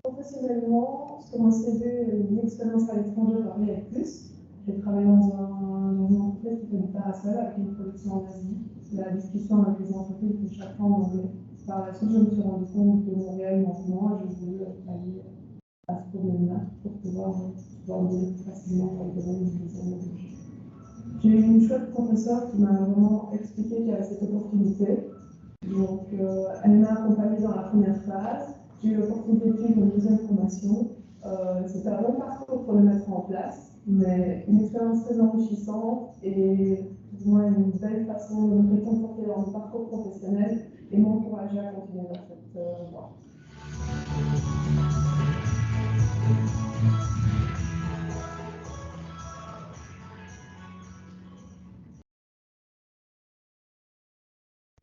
professionnellement, sur un CV, une expérience à l'étranger variée avec plus. J'ai travaillé dans une entreprise qui fait du parasol avec une production en Asie. La discussion avec les entreprises de chaque fois en anglais. Par la suite, je me suis rendu compte de mon réel manquement et j'ai voulu pallier à ce problème-là pour pouvoir aborder facilement dans le domaine du design. J'ai eu une chouette professeure qui m'a vraiment expliqué qu'il y avait cette opportunité. Donc, elle m'a accompagnée dans la première phase. J'ai eu l'opportunité de suivre une deuxième formation. C'était un long parcours pour le mettre en place, mais une expérience très enrichissante et une belle façon de me réconforter dans mon parcours professionnel et m'encourager à continuer dans cette voie.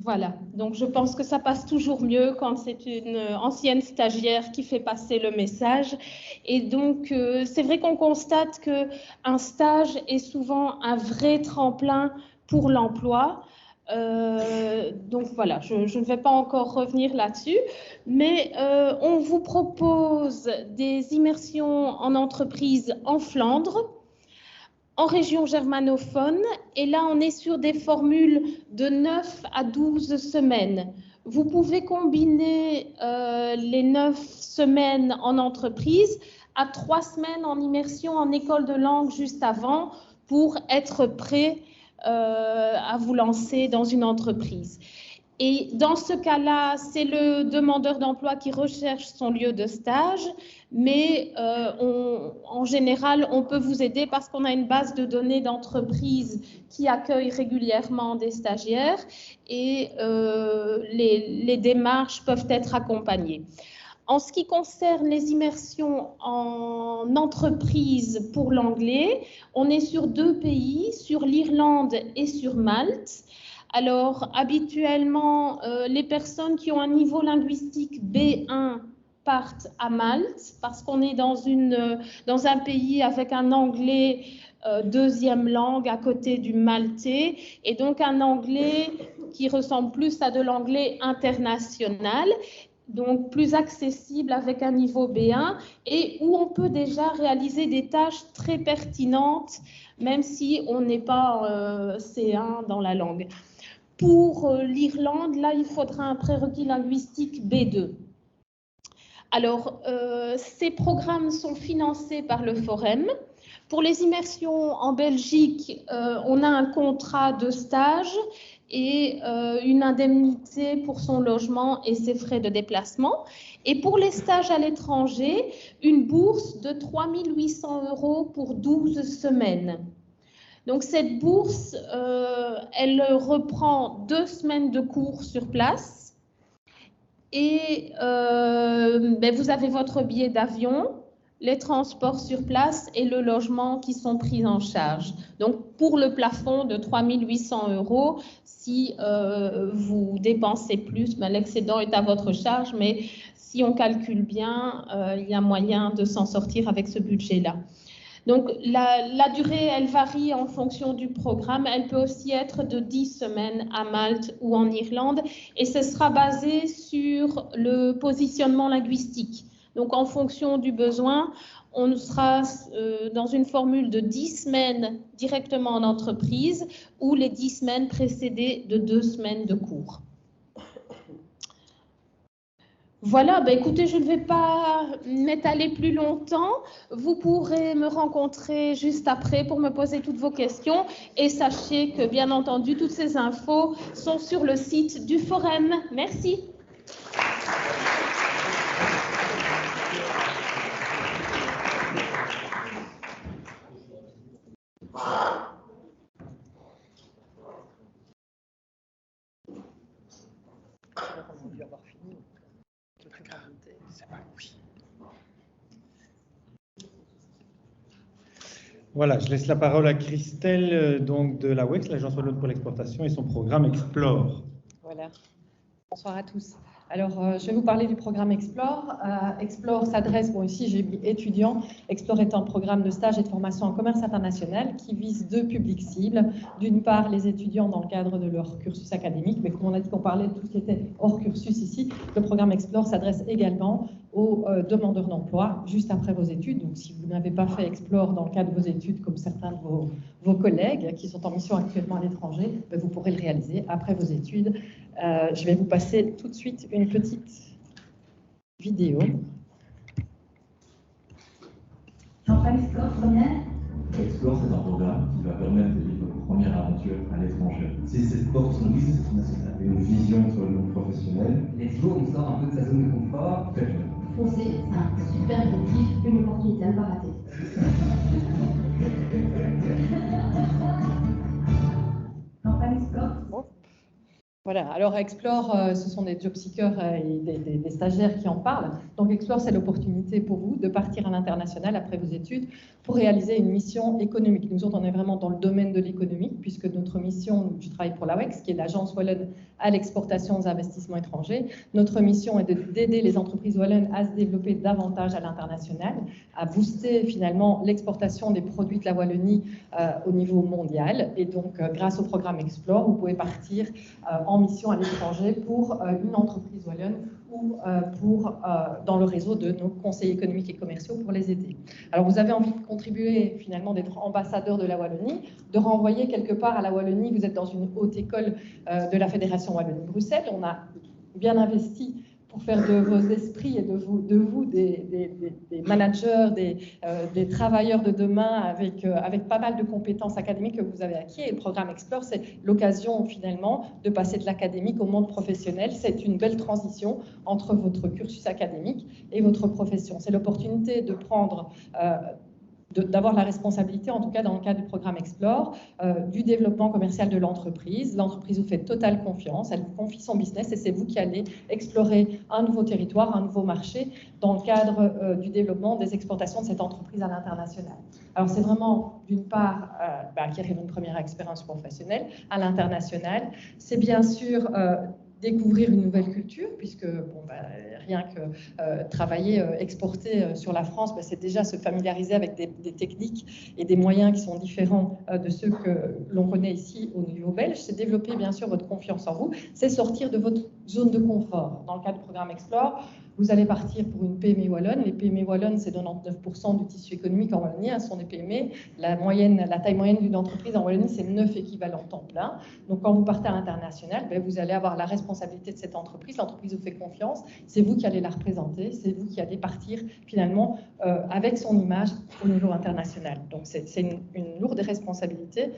Voilà, donc je pense que ça passe toujours mieux quand c'est une ancienne stagiaire qui fait passer le message. Et donc, c'est vrai qu'on constate qu'un stage est souvent un vrai tremplin pour l'emploi. Donc voilà, je ne vais pas encore revenir là-dessus, mais on vous propose des immersions en entreprise en Flandre, en région germanophone, et là on est sur des formules de 9 à 12 semaines. Vous pouvez combiner les 9 semaines en entreprise à 3 semaines en immersion en école de langue juste avant pour être prêt à vous lancer dans une entreprise. Et dans ce cas-là, c'est le demandeur d'emploi qui recherche son lieu de stage, mais en général, on peut vous aider parce qu'on a une base de données d'entreprises qui accueille régulièrement des stagiaires et les démarches peuvent être accompagnées. En ce qui concerne les immersions en entreprise pour l'anglais, on est sur 2 pays, sur l'Irlande et sur Malte. Alors, habituellement, les personnes qui ont un niveau linguistique B1 partent à Malte parce qu'on est dans un pays avec un anglais deuxième langue à côté du maltais et donc un anglais qui ressemble plus à de l'anglais international, donc plus accessible avec un niveau B1 et où on peut déjà réaliser des tâches très pertinentes même si on n'est pas C1 dans la langue. Pour l'Irlande, là, il faudra un prérequis linguistique B2. Alors, ces programmes sont financés par le Forem. Pour les immersions en Belgique, on a un contrat de stage et une indemnité pour son logement et ses frais de déplacement. Et pour les stages à l'étranger, une bourse de 3 800 € pour 12 semaines. Donc cette bourse, elle reprend 2 semaines de cours sur place et vous avez votre billet d'avion, les transports sur place et le logement qui sont pris en charge. Donc pour le plafond de 3 800 €, si vous dépensez plus, l'excédent est à votre charge, mais si on calcule bien, il y a moyen de s'en sortir avec ce budget-là. Donc, la durée, elle varie en fonction du programme. Elle peut aussi être de 10 semaines à Malte ou en Irlande. Et ce sera basé sur le positionnement linguistique. Donc, en fonction du besoin, on sera dans une formule de 10 semaines directement en entreprise ou les 10 semaines précédées de 2 semaines de cours. Voilà, écoutez, je ne vais pas m'étaler plus longtemps. Vous pourrez me rencontrer juste après pour me poser toutes vos questions. Et sachez que, bien entendu, toutes ces infos sont sur le site du Forem. Merci. Voilà, je laisse la parole à Christelle donc de la WEX, l'Agence Wallonne pour l'exportation, et son programme Explore. Voilà, bonsoir à tous. Alors, je vais vous parler du programme Explore. Explore s'adresse, bon ici j'ai mis étudiants, Explore est un programme de stage et de formation en commerce international qui vise 2 publics cibles. D'une part, les étudiants dans le cadre de leur cursus académique, mais comme on a dit qu'on parlait de tout ce qui était hors cursus ici, le programme Explore s'adresse également aux demandeurs d'emploi juste après vos études. Donc, si vous n'avez pas fait Explore dans le cadre de vos études, comme certains de vos collègues qui sont en mission actuellement à l'étranger, vous pourrez le réaliser après vos études. Je vais vous passer tout de suite une petite vidéo. Jean-Paul Explore, première. Explore, c'est un programme qui va permettre de vivre votre première aventure à l'étranger. C'est cette porte sur une business international, une vision sur le monde professionnel. Let's go, on sort un peu de sa zone de confort. Très bien. Foncez, c'est un super objectif, une opportunité à ne pas rater. Jean-Paul Explore. Voilà, alors Explore, ce sont des job seekers et des stagiaires qui en parlent. Donc Explore, c'est l'opportunité pour vous de partir à l'international après vos études pour réaliser une mission économique. Nous autres, on est vraiment dans le domaine de l'économique puisque notre mission, je travaille pour la WEX, qui est l'agence wallonne à l'exportation aux investissements étrangers. Notre mission est d'aider les entreprises wallonnes à se développer davantage à l'international, à booster finalement l'exportation des produits de la Wallonie au niveau mondial. Et donc, grâce au programme Explore, vous pouvez partir en mission à l'étranger pour une entreprise wallonne ou dans le réseau de nos conseillers économiques et commerciaux pour les aider. Alors, vous avez envie de contribuer finalement d'être ambassadeur de la Wallonie, de renvoyer quelque part à la Wallonie. Vous êtes dans une haute école de la Fédération Wallonie-Bruxelles. On a bien investi pour faire de vos esprits et de vous des managers, des travailleurs de demain avec pas mal de compétences académiques que vous avez acquis. Et le programme Explore, c'est l'occasion finalement de passer de l'académique au monde professionnel. C'est une belle transition entre votre cursus académique et votre profession. C'est l'opportunité de prendre d'avoir la responsabilité, en tout cas dans le cadre du programme Explore, du développement commercial de l'entreprise. L'entreprise vous fait totale confiance, elle vous confie son business et c'est vous qui allez explorer un nouveau territoire, un nouveau marché dans le cadre du développement des exportations de cette entreprise à l'international. Alors c'est vraiment d'une part acquérir une première expérience professionnelle à l'international. C'est bien sûr découvrir une nouvelle culture, puisque rien que travailler, exporter sur la France, c'est déjà se familiariser avec des techniques et des moyens qui sont différents de ceux que l'on connaît ici au niveau belge. C'est développer bien sûr votre confiance en vous, c'est sortir de votre zone de confort. Dans le cadre du programme Explore, Vous allez partir pour une PME wallonne. Les PME wallonnes, c'est 99% du tissu économique en Wallonie, ce sont des PME. La taille moyenne d'une entreprise en Wallonie, c'est 9 équivalents temps plein. Donc quand vous partez à l'international, vous allez avoir la responsabilité de cette entreprise. L'entreprise vous fait confiance. C'est vous qui allez la représenter. C'est vous qui allez partir finalement avec son image au niveau international. Donc c'est une lourde responsabilité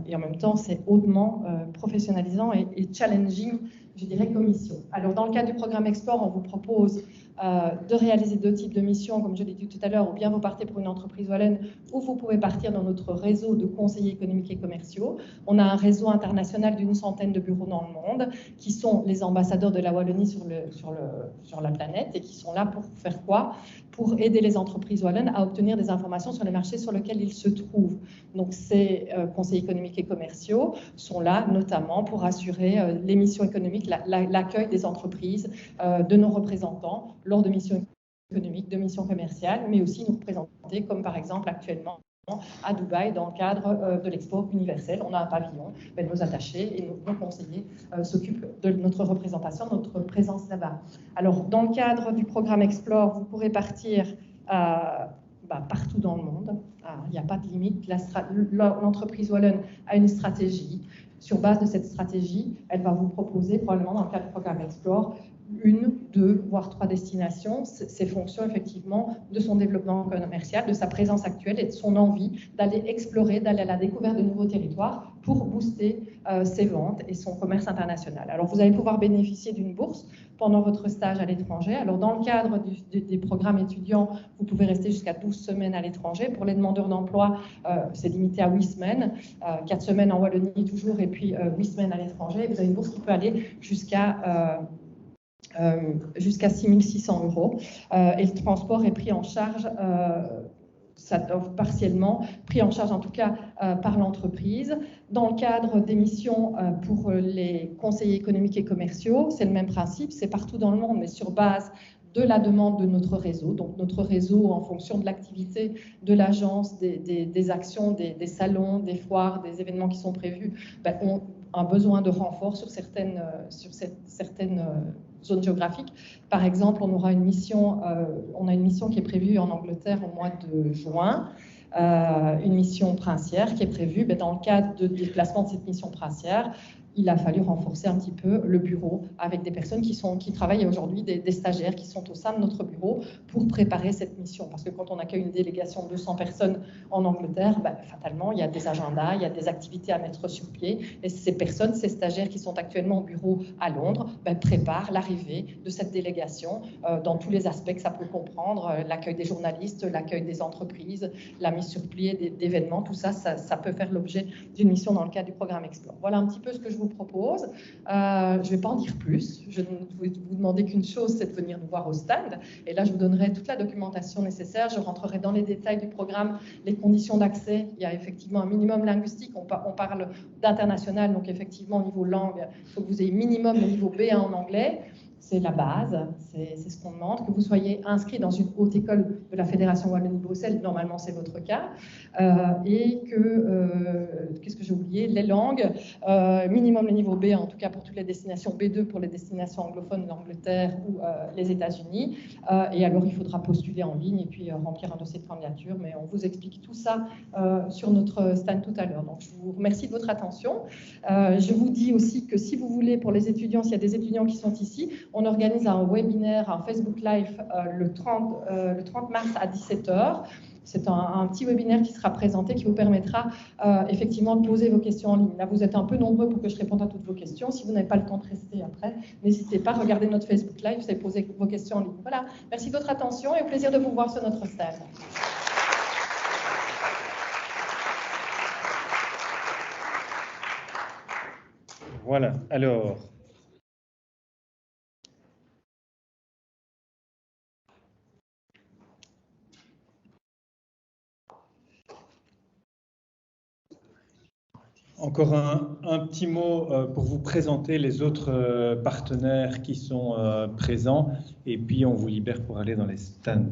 et en même temps, c'est hautement professionnalisant et challenging, je dirais, comme mission. Alors, dans le cadre du programme Explore, on vous propose de réaliser 2 types de missions, comme je l'ai dit tout à l'heure, ou bien vous partez pour une entreprise wallonne, ou vous pouvez partir dans notre réseau de conseillers économiques et commerciaux. On a un réseau international d'une centaine de bureaux dans le monde, qui sont les ambassadeurs de la Wallonie sur la planète, et qui sont là pour faire quoi? Pour aider les entreprises wallonnes à obtenir des informations sur les marchés sur lesquels ils se trouvent. Donc, ces conseillers économiques et commerciaux sont là notamment pour assurer les missions économiques, l'accueil des entreprises, de nos représentants lors de missions économiques, de missions commerciales, mais aussi nous représenter, comme par exemple actuellement à Dubaï, dans le cadre de l'Expo universelle. On a un pavillon, nos attachés et nos conseillers s'occupent de notre représentation, de notre présence là-bas. Alors, dans le cadre du programme Explore, vous pourrez partir partout dans le monde. Il n'y a pas de limite. L'entreprise wallonne a une stratégie. Sur base de cette stratégie, elle va vous proposer, probablement dans le cadre du programme Explore, 1, 2, voire 3 destinations. C'est fonction effectivement de son développement commercial, de sa présence actuelle et de son envie d'aller explorer, d'aller à la découverte de nouveaux territoires pour booster ses ventes et son commerce international. Alors, vous allez pouvoir bénéficier d'une bourse pendant votre stage à l'étranger. Alors, dans le cadre des programmes étudiants, vous pouvez rester jusqu'à 12 semaines à l'étranger. Pour les demandeurs d'emploi, c'est limité à 8 semaines, 4 semaines en Wallonie toujours, et puis 8 semaines à l'étranger. Vous avez une bourse qui peut aller jusqu'à 6 600 €. Et le transport est pris en charge, partiellement, pris en charge en tout cas par l'entreprise. Dans le cadre des missions pour les conseillers économiques et commerciaux, c'est le même principe, c'est partout dans le monde, mais sur base de la demande de notre réseau. Donc notre réseau, en fonction de l'activité de l'agence, des actions, des salons, des foires, des événements qui sont prévus, ont un besoin de renfort sur certaines zones géographiques. Par exemple, on a une mission qui est prévue en Angleterre au mois de juin, une mission princière qui est prévue. Dans le cadre de déplacement de cette mission princière, il a fallu renforcer un petit peu le bureau avec des personnes qui travaillent aujourd'hui, des stagiaires qui sont au sein de notre bureau pour préparer cette mission. Parce que quand on accueille une délégation de 200 personnes en Angleterre, fatalement, il y a des agendas, il y a des activités à mettre sur pied. Et ces personnes, ces stagiaires qui sont actuellement au bureau à Londres, préparent l'arrivée de cette délégation dans tous les aspects que ça peut comprendre, l'accueil des journalistes, l'accueil des entreprises, la mise sur pied d'événements, tout ça, ça peut faire l'objet d'une mission dans le cadre du programme Explore. Voilà un petit peu ce que je vous propose. Je ne vais pas en dire plus. Je ne vais vous demander qu'une chose, c'est de venir nous voir au stand. Et là, je vous donnerai toute la documentation nécessaire. Je rentrerai dans les détails du programme, les conditions d'accès. Il y a effectivement un minimum linguistique. On parle d'international, donc effectivement, au niveau langue, il faut que vous ayez minimum le niveau B1 en anglais. C'est la base, c'est ce qu'on demande, que vous soyez inscrit dans une haute école de la Fédération Wallonie-Bruxelles, normalement c'est votre cas, et que, qu'est-ce que j'ai oublié, les langues, minimum le niveau B, en tout cas pour toutes les destinations, B2 pour les destinations anglophones, l'Angleterre ou les États-Unis, et alors il faudra postuler en ligne et puis remplir un dossier de candidature, mais on vous explique tout ça sur notre stand tout à l'heure. Donc je vous remercie de votre attention. Je vous dis aussi que si vous voulez, pour les étudiants, s'il y a des étudiants qui sont ici, on organise un webinaire, un Facebook Live le 30 mars à 17 h. C'est un petit webinaire qui sera présenté, qui vous permettra effectivement de poser vos questions en ligne. Là, vous êtes un peu nombreux pour que je réponde à toutes vos questions. Si vous n'avez pas le temps de rester après, n'hésitez pas, regardez notre Facebook Live, vous allez poser vos questions en ligne. Voilà, merci de votre attention et au plaisir de vous voir sur notre stand. Voilà, alors... Encore un petit mot pour vous présenter les autres partenaires qui sont présents et puis on vous libère pour aller dans les stands.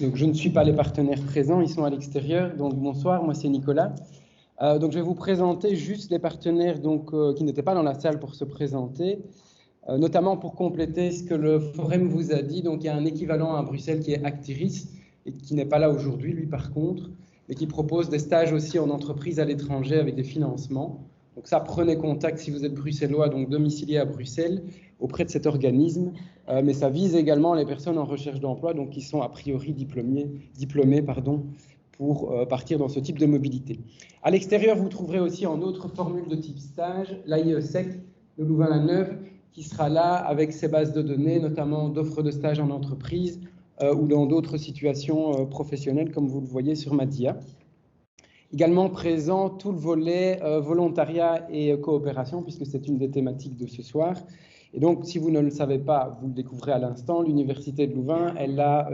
Donc je ne suis pas les partenaires présents, ils sont à l'extérieur. Donc bonsoir, moi c'est Nicolas. Donc je vais vous présenter juste les partenaires qui n'étaient pas dans la salle pour se présenter. notamment pour compléter ce que le Forum vous a dit. Donc il y a un équivalent à Bruxelles qui est Actiris, et qui n'est pas là aujourd'hui, lui par contre, et qui propose des stages aussi en entreprise à l'étranger avec des financements. Donc ça, prenez contact si vous êtes bruxellois, donc domicilié à Bruxelles, auprès de cet organisme. Mais ça vise également les personnes en recherche d'emploi, donc qui sont a priori diplômés pour partir dans ce type de mobilité. À l'extérieur, vous trouverez aussi en autre formule de type stage, l'AIESEC de Louvain-la-Neuve, qui sera là avec ses bases de données, notamment d'offres de stage en entreprise ou dans d'autres situations professionnelles, comme vous le voyez sur ma dia. Également présent tout le volet volontariat et coopération, puisque c'est une des thématiques de ce soir. Et donc, si vous ne le savez pas, vous le découvrez à l'instant, l'Université de Louvain, elle a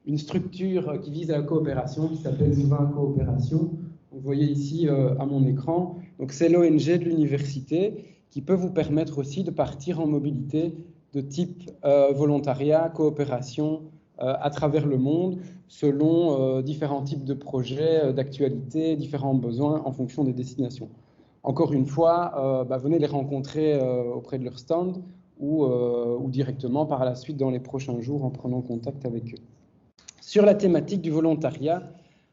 une structure qui vise à la coopération, qui s'appelle Louvain Coopération. Vous voyez ici à mon écran. Donc, c'est l'ONG de l'université qui peut vous permettre aussi de partir en mobilité de type volontariat, coopération, à travers le monde, selon différents types de projets, d'actualités, différents besoins en fonction des destinations. Encore une fois, venez les rencontrer auprès de leur stand ou directement par la suite dans les prochains jours en prenant contact avec eux. Sur la thématique du volontariat,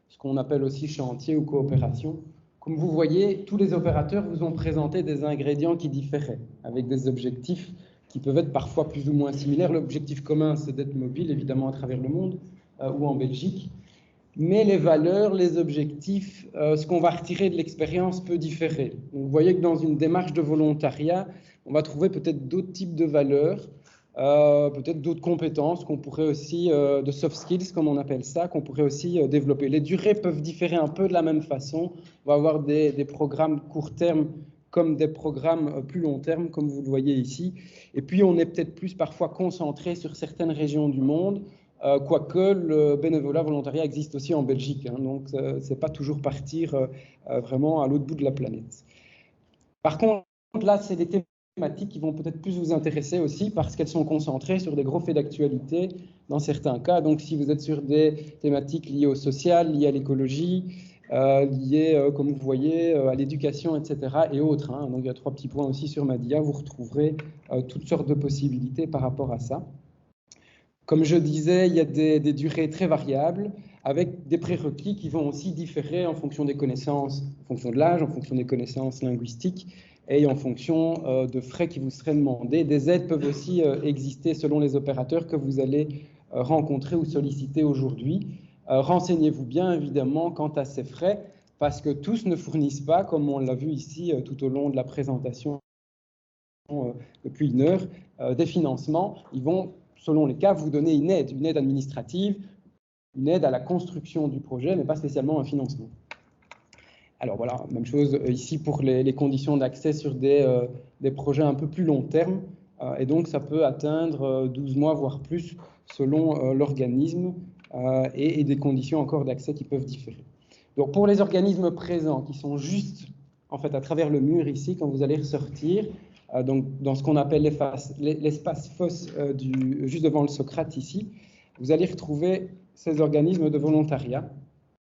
ce qu'on appelle aussi chantier ou coopération, comme vous voyez, tous les opérateurs vous ont présenté des ingrédients qui différaient, avec des objectifs qui peuvent être parfois plus ou moins similaires. L'objectif commun, c'est d'être mobile, évidemment, à travers le monde ou en Belgique. Mais les valeurs, les objectifs, ce qu'on va retirer de l'expérience peut différer. Donc, vous voyez que dans une démarche de volontariat, on va trouver peut-être d'autres types de valeurs, peut-être d'autres compétences qu'on pourrait aussi, de soft skills comme on appelle ça, qu'on pourrait aussi développer. Les durées peuvent différer un peu de la même façon. On va avoir des programmes court terme comme des programmes plus long terme, comme vous le voyez ici. Et puis, on est peut-être plus parfois concentré sur certaines régions du monde, quoique le bénévolat volontariat existe aussi en Belgique. Donc, ce n'est pas toujours partir vraiment à l'autre bout de la planète. Par contre, là, c'est des thématiques qui vont peut-être plus vous intéresser aussi parce qu'elles sont concentrées sur des gros faits d'actualité dans certains cas. Donc, si vous êtes sur des thématiques liées au social, liées à l'écologie, liées, comme vous voyez, à l'éducation, etc. et autres. Donc, il y a 3 petits points aussi sur ma dia. Vous retrouverez toutes sortes de possibilités par rapport à ça. Comme je disais, il y a des durées très variables avec des prérequis qui vont aussi différer en fonction des connaissances, en fonction de l'âge, en fonction des connaissances linguistiques et en fonction de frais qui vous seraient demandés. Des aides peuvent aussi exister selon les opérateurs que vous allez rencontrer ou solliciter aujourd'hui. Renseignez-vous bien évidemment quant à ces frais parce que tous ne fournissent pas, comme on l'a vu ici tout au long de la présentation depuis 1 heure, des financements. Ils vont, selon les cas, vous donner une aide administrative, une aide à la construction du projet, mais pas spécialement un financement. Alors voilà, même chose ici pour les conditions d'accès sur des projets un peu plus long terme. Et donc, ça peut atteindre 12 mois, voire plus, selon l'organisme et des conditions encore d'accès qui peuvent différer. Donc, pour les organismes présents qui sont juste, en fait, à travers le mur ici, quand vous allez ressortir, donc dans ce qu'on appelle l'espace fosse juste devant le Socrate ici, vous allez retrouver ces organismes de volontariat.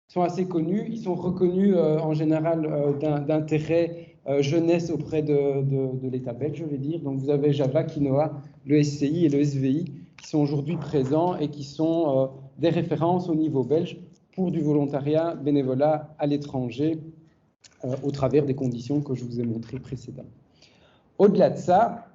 Ils sont assez connus, ils sont reconnus en général d'intérêt jeunesse auprès de l'État belge, je vais dire. Donc vous avez Java, Quinoa, le SCI et le SVI qui sont aujourd'hui présents et qui sont des références au niveau belge pour du volontariat bénévolat à l'étranger au travers des conditions que je vous ai montrées précédemment. Au-delà de ça,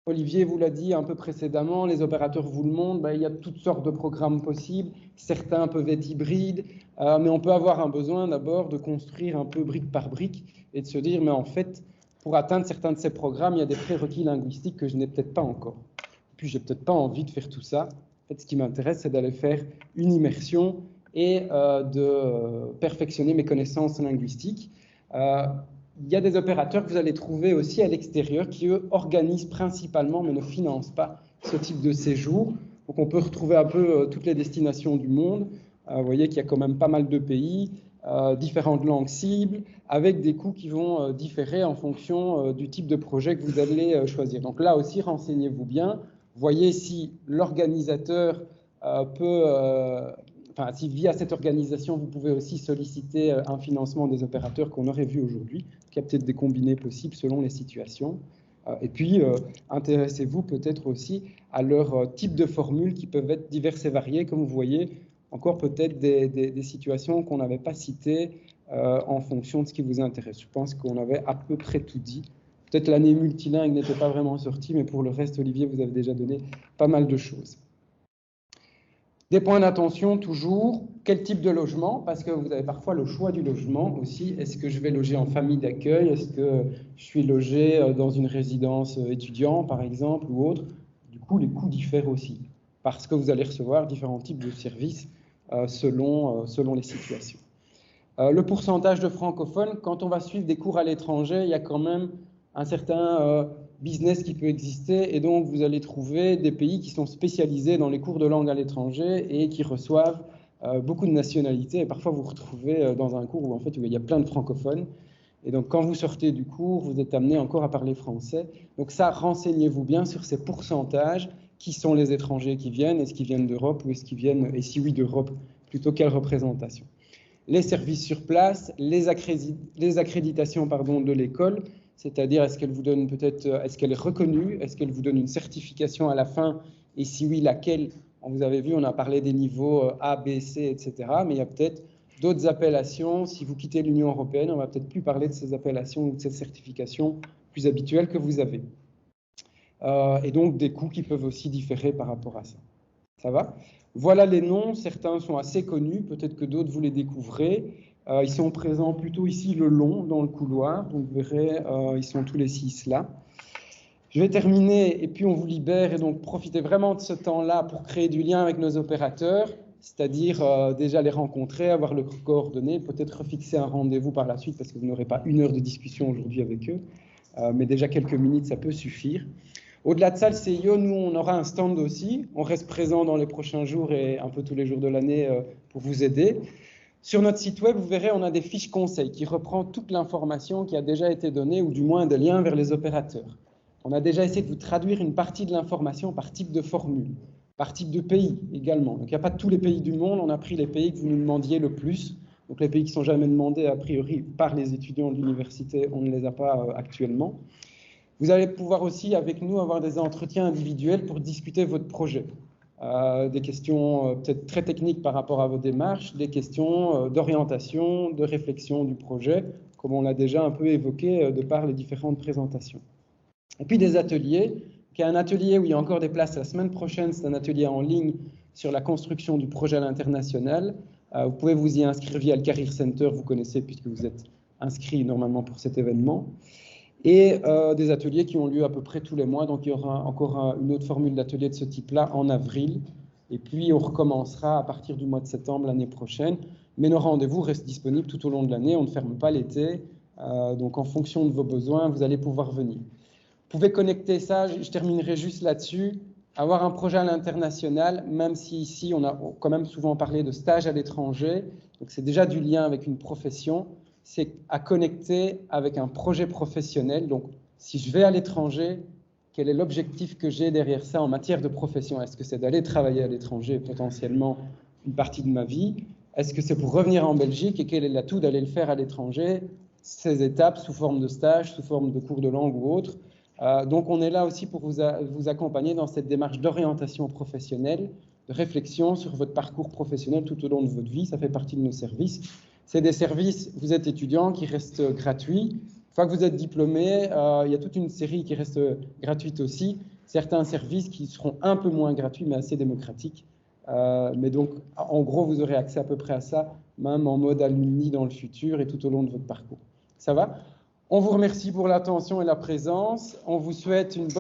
Olivier vous l'a dit un peu précédemment, les opérateurs vous le montrent, il y a toutes sortes de programmes possibles. Certains peuvent être hybrides, mais on peut avoir un besoin d'abord de construire un peu brique par brique et de se dire, mais en fait, pour atteindre certains de ces programmes, il y a des prérequis linguistiques que je n'ai peut-être pas encore. Puis, je n'ai peut-être pas envie de faire tout ça. En fait, ce qui m'intéresse, c'est d'aller faire une immersion et de perfectionner mes connaissances linguistiques. Il y a des opérateurs que vous allez trouver aussi à l'extérieur qui, eux, organisent principalement, mais ne financent pas ce type de séjour. Donc, on peut retrouver un peu toutes les destinations du monde. Vous voyez qu'il y a quand même pas mal de pays, différentes langues cibles, avec des coûts qui vont différer en fonction du type de projet que vous allez choisir. Donc là aussi, renseignez-vous bien. Voyez si l'organisateur si via cette organisation, vous pouvez aussi solliciter un financement des opérateurs qu'on aurait vu aujourd'hui. Il y a peut-être des combinés possibles selon les situations. Et puis, intéressez-vous peut-être aussi à leur type de formules qui peuvent être diverses et variées. Comme vous voyez, encore peut-être des situations qu'on n'avait pas citées en fonction de ce qui vous intéresse. Je pense qu'on avait à peu près tout dit. Peut-être l'année multilingue n'était pas vraiment sortie, mais pour le reste, Olivier, vous avez déjà donné pas mal de choses. Des points d'attention, toujours. Quel type de logement? Parce que vous avez parfois le choix du logement aussi. Est-ce que je vais loger en famille d'accueil? Est-ce que je suis logé dans une résidence étudiant, par exemple, ou autre? Du coup, les coûts diffèrent aussi, parce que vous allez recevoir différents types de services selon les situations. Le pourcentage de francophones, quand on va suivre des cours à l'étranger, il y a quand même un certain business qui peut exister, et donc vous allez trouver des pays qui sont spécialisés dans les cours de langue à l'étranger et qui reçoivent beaucoup de nationalités, et parfois vous vous retrouvez dans un cours où en fait il y a plein de francophones, et donc quand vous sortez du cours, vous êtes amené encore à parler français. Donc ça, renseignez-vous bien sur ces pourcentages, qui sont les étrangers qui viennent, est-ce qu'ils viennent d'Europe ou est-ce qu'ils viennent, et si oui d'Europe, plutôt quelle représentation. Les services sur place, les accréditations de l'école, c'est-à-dire est-ce qu'elle vous donne peut-être, est-ce qu'elle est reconnue, est-ce qu'elle vous donne une certification à la fin, et si oui, laquelle? Vous avez vu, on a parlé des niveaux A, B, C, etc., mais il y a peut-être d'autres appellations. Si vous quittez l'Union européenne, on va peut-être plus parler de ces appellations ou de ces certifications plus habituelles que vous avez. Et donc des coûts qui peuvent aussi différer par rapport à ça. Ça va? Voilà les noms, certains sont assez connus, peut-être que d'autres vous les découvrez. Ils sont présents plutôt ici le long dans le couloir, donc vous verrez, ils sont tous les 6 là. Je vais terminer et puis on vous libère, et donc profitez vraiment de ce temps-là pour créer du lien avec nos opérateurs, c'est-à-dire déjà les rencontrer, avoir leurs coordonnées, peut-être refixer un rendez-vous par la suite parce que vous n'aurez pas 1 heure de discussion aujourd'hui avec eux, mais déjà quelques minutes ça peut suffire. Au-delà de ça, le CIO, nous, on aura un stand aussi. On reste présent dans les prochains jours et un peu tous les jours de l'année pour vous aider. Sur notre site web, vous verrez, on a des fiches conseils qui reprend toute l'information qui a déjà été donnée, ou du moins des liens vers les opérateurs. On a déjà essayé de vous traduire une partie de l'information par type de formule, par type de pays également. Donc, il n'y a pas tous les pays du monde. On a pris les pays que vous nous demandiez le plus. Donc, les pays qui ne sont jamais demandés, a priori, par les étudiants de l'université, on ne les a pas actuellement. Vous allez pouvoir aussi, avec nous, avoir des entretiens individuels pour discuter votre projet. Des questions peut-être très techniques par rapport à vos démarches, des questions d'orientation, de réflexion du projet, comme on l'a déjà un peu évoqué de par les différentes présentations. Et puis des ateliers. Il y a un atelier où il y a encore des places la semaine prochaine, c'est un atelier en ligne sur la construction du projet à l'international. Vous pouvez vous y inscrire via le Career Center, vous connaissez puisque vous êtes inscrit normalement pour cet événement. Et des ateliers qui ont lieu à peu près tous les mois. Donc, il y aura encore une autre formule d'atelier de ce type-là en avril. Et puis, on recommencera à partir du mois de septembre l'année prochaine. Mais nos rendez-vous restent disponibles tout au long de l'année. On ne ferme pas l'été. Donc, en fonction de vos besoins, vous allez pouvoir venir. Vous pouvez connecter ça. Je terminerai juste là-dessus. Avoir un projet à l'international, même si ici, on a quand même souvent parlé de stage à l'étranger. Donc, c'est déjà du lien avec une profession. C'est à connecter avec un projet professionnel. Donc, si je vais à l'étranger, quel est l'objectif que j'ai derrière ça en matière de profession? Est-ce que c'est d'aller travailler à l'étranger potentiellement une partie de ma vie? Est-ce que c'est pour revenir en Belgique et quel est l'atout d'aller le faire à l'étranger? Ces étapes sous forme de stage, sous forme de cours de langue ou autre. Donc, on est là aussi pour vous accompagner dans cette démarche d'orientation professionnelle, de réflexion sur votre parcours professionnel tout au long de votre vie. Ça fait partie de nos services. C'est des services, vous êtes étudiant, qui restent gratuits. Une fois que vous êtes diplômé, il y a toute une série qui reste gratuite aussi. Certains services qui seront un peu moins gratuits, mais assez démocratiques. Mais donc, en gros, vous aurez accès à peu près à ça, même en mode alumni dans le futur et tout au long de votre parcours. Ça va? On vous remercie pour l'attention et la présence. On vous souhaite une bonne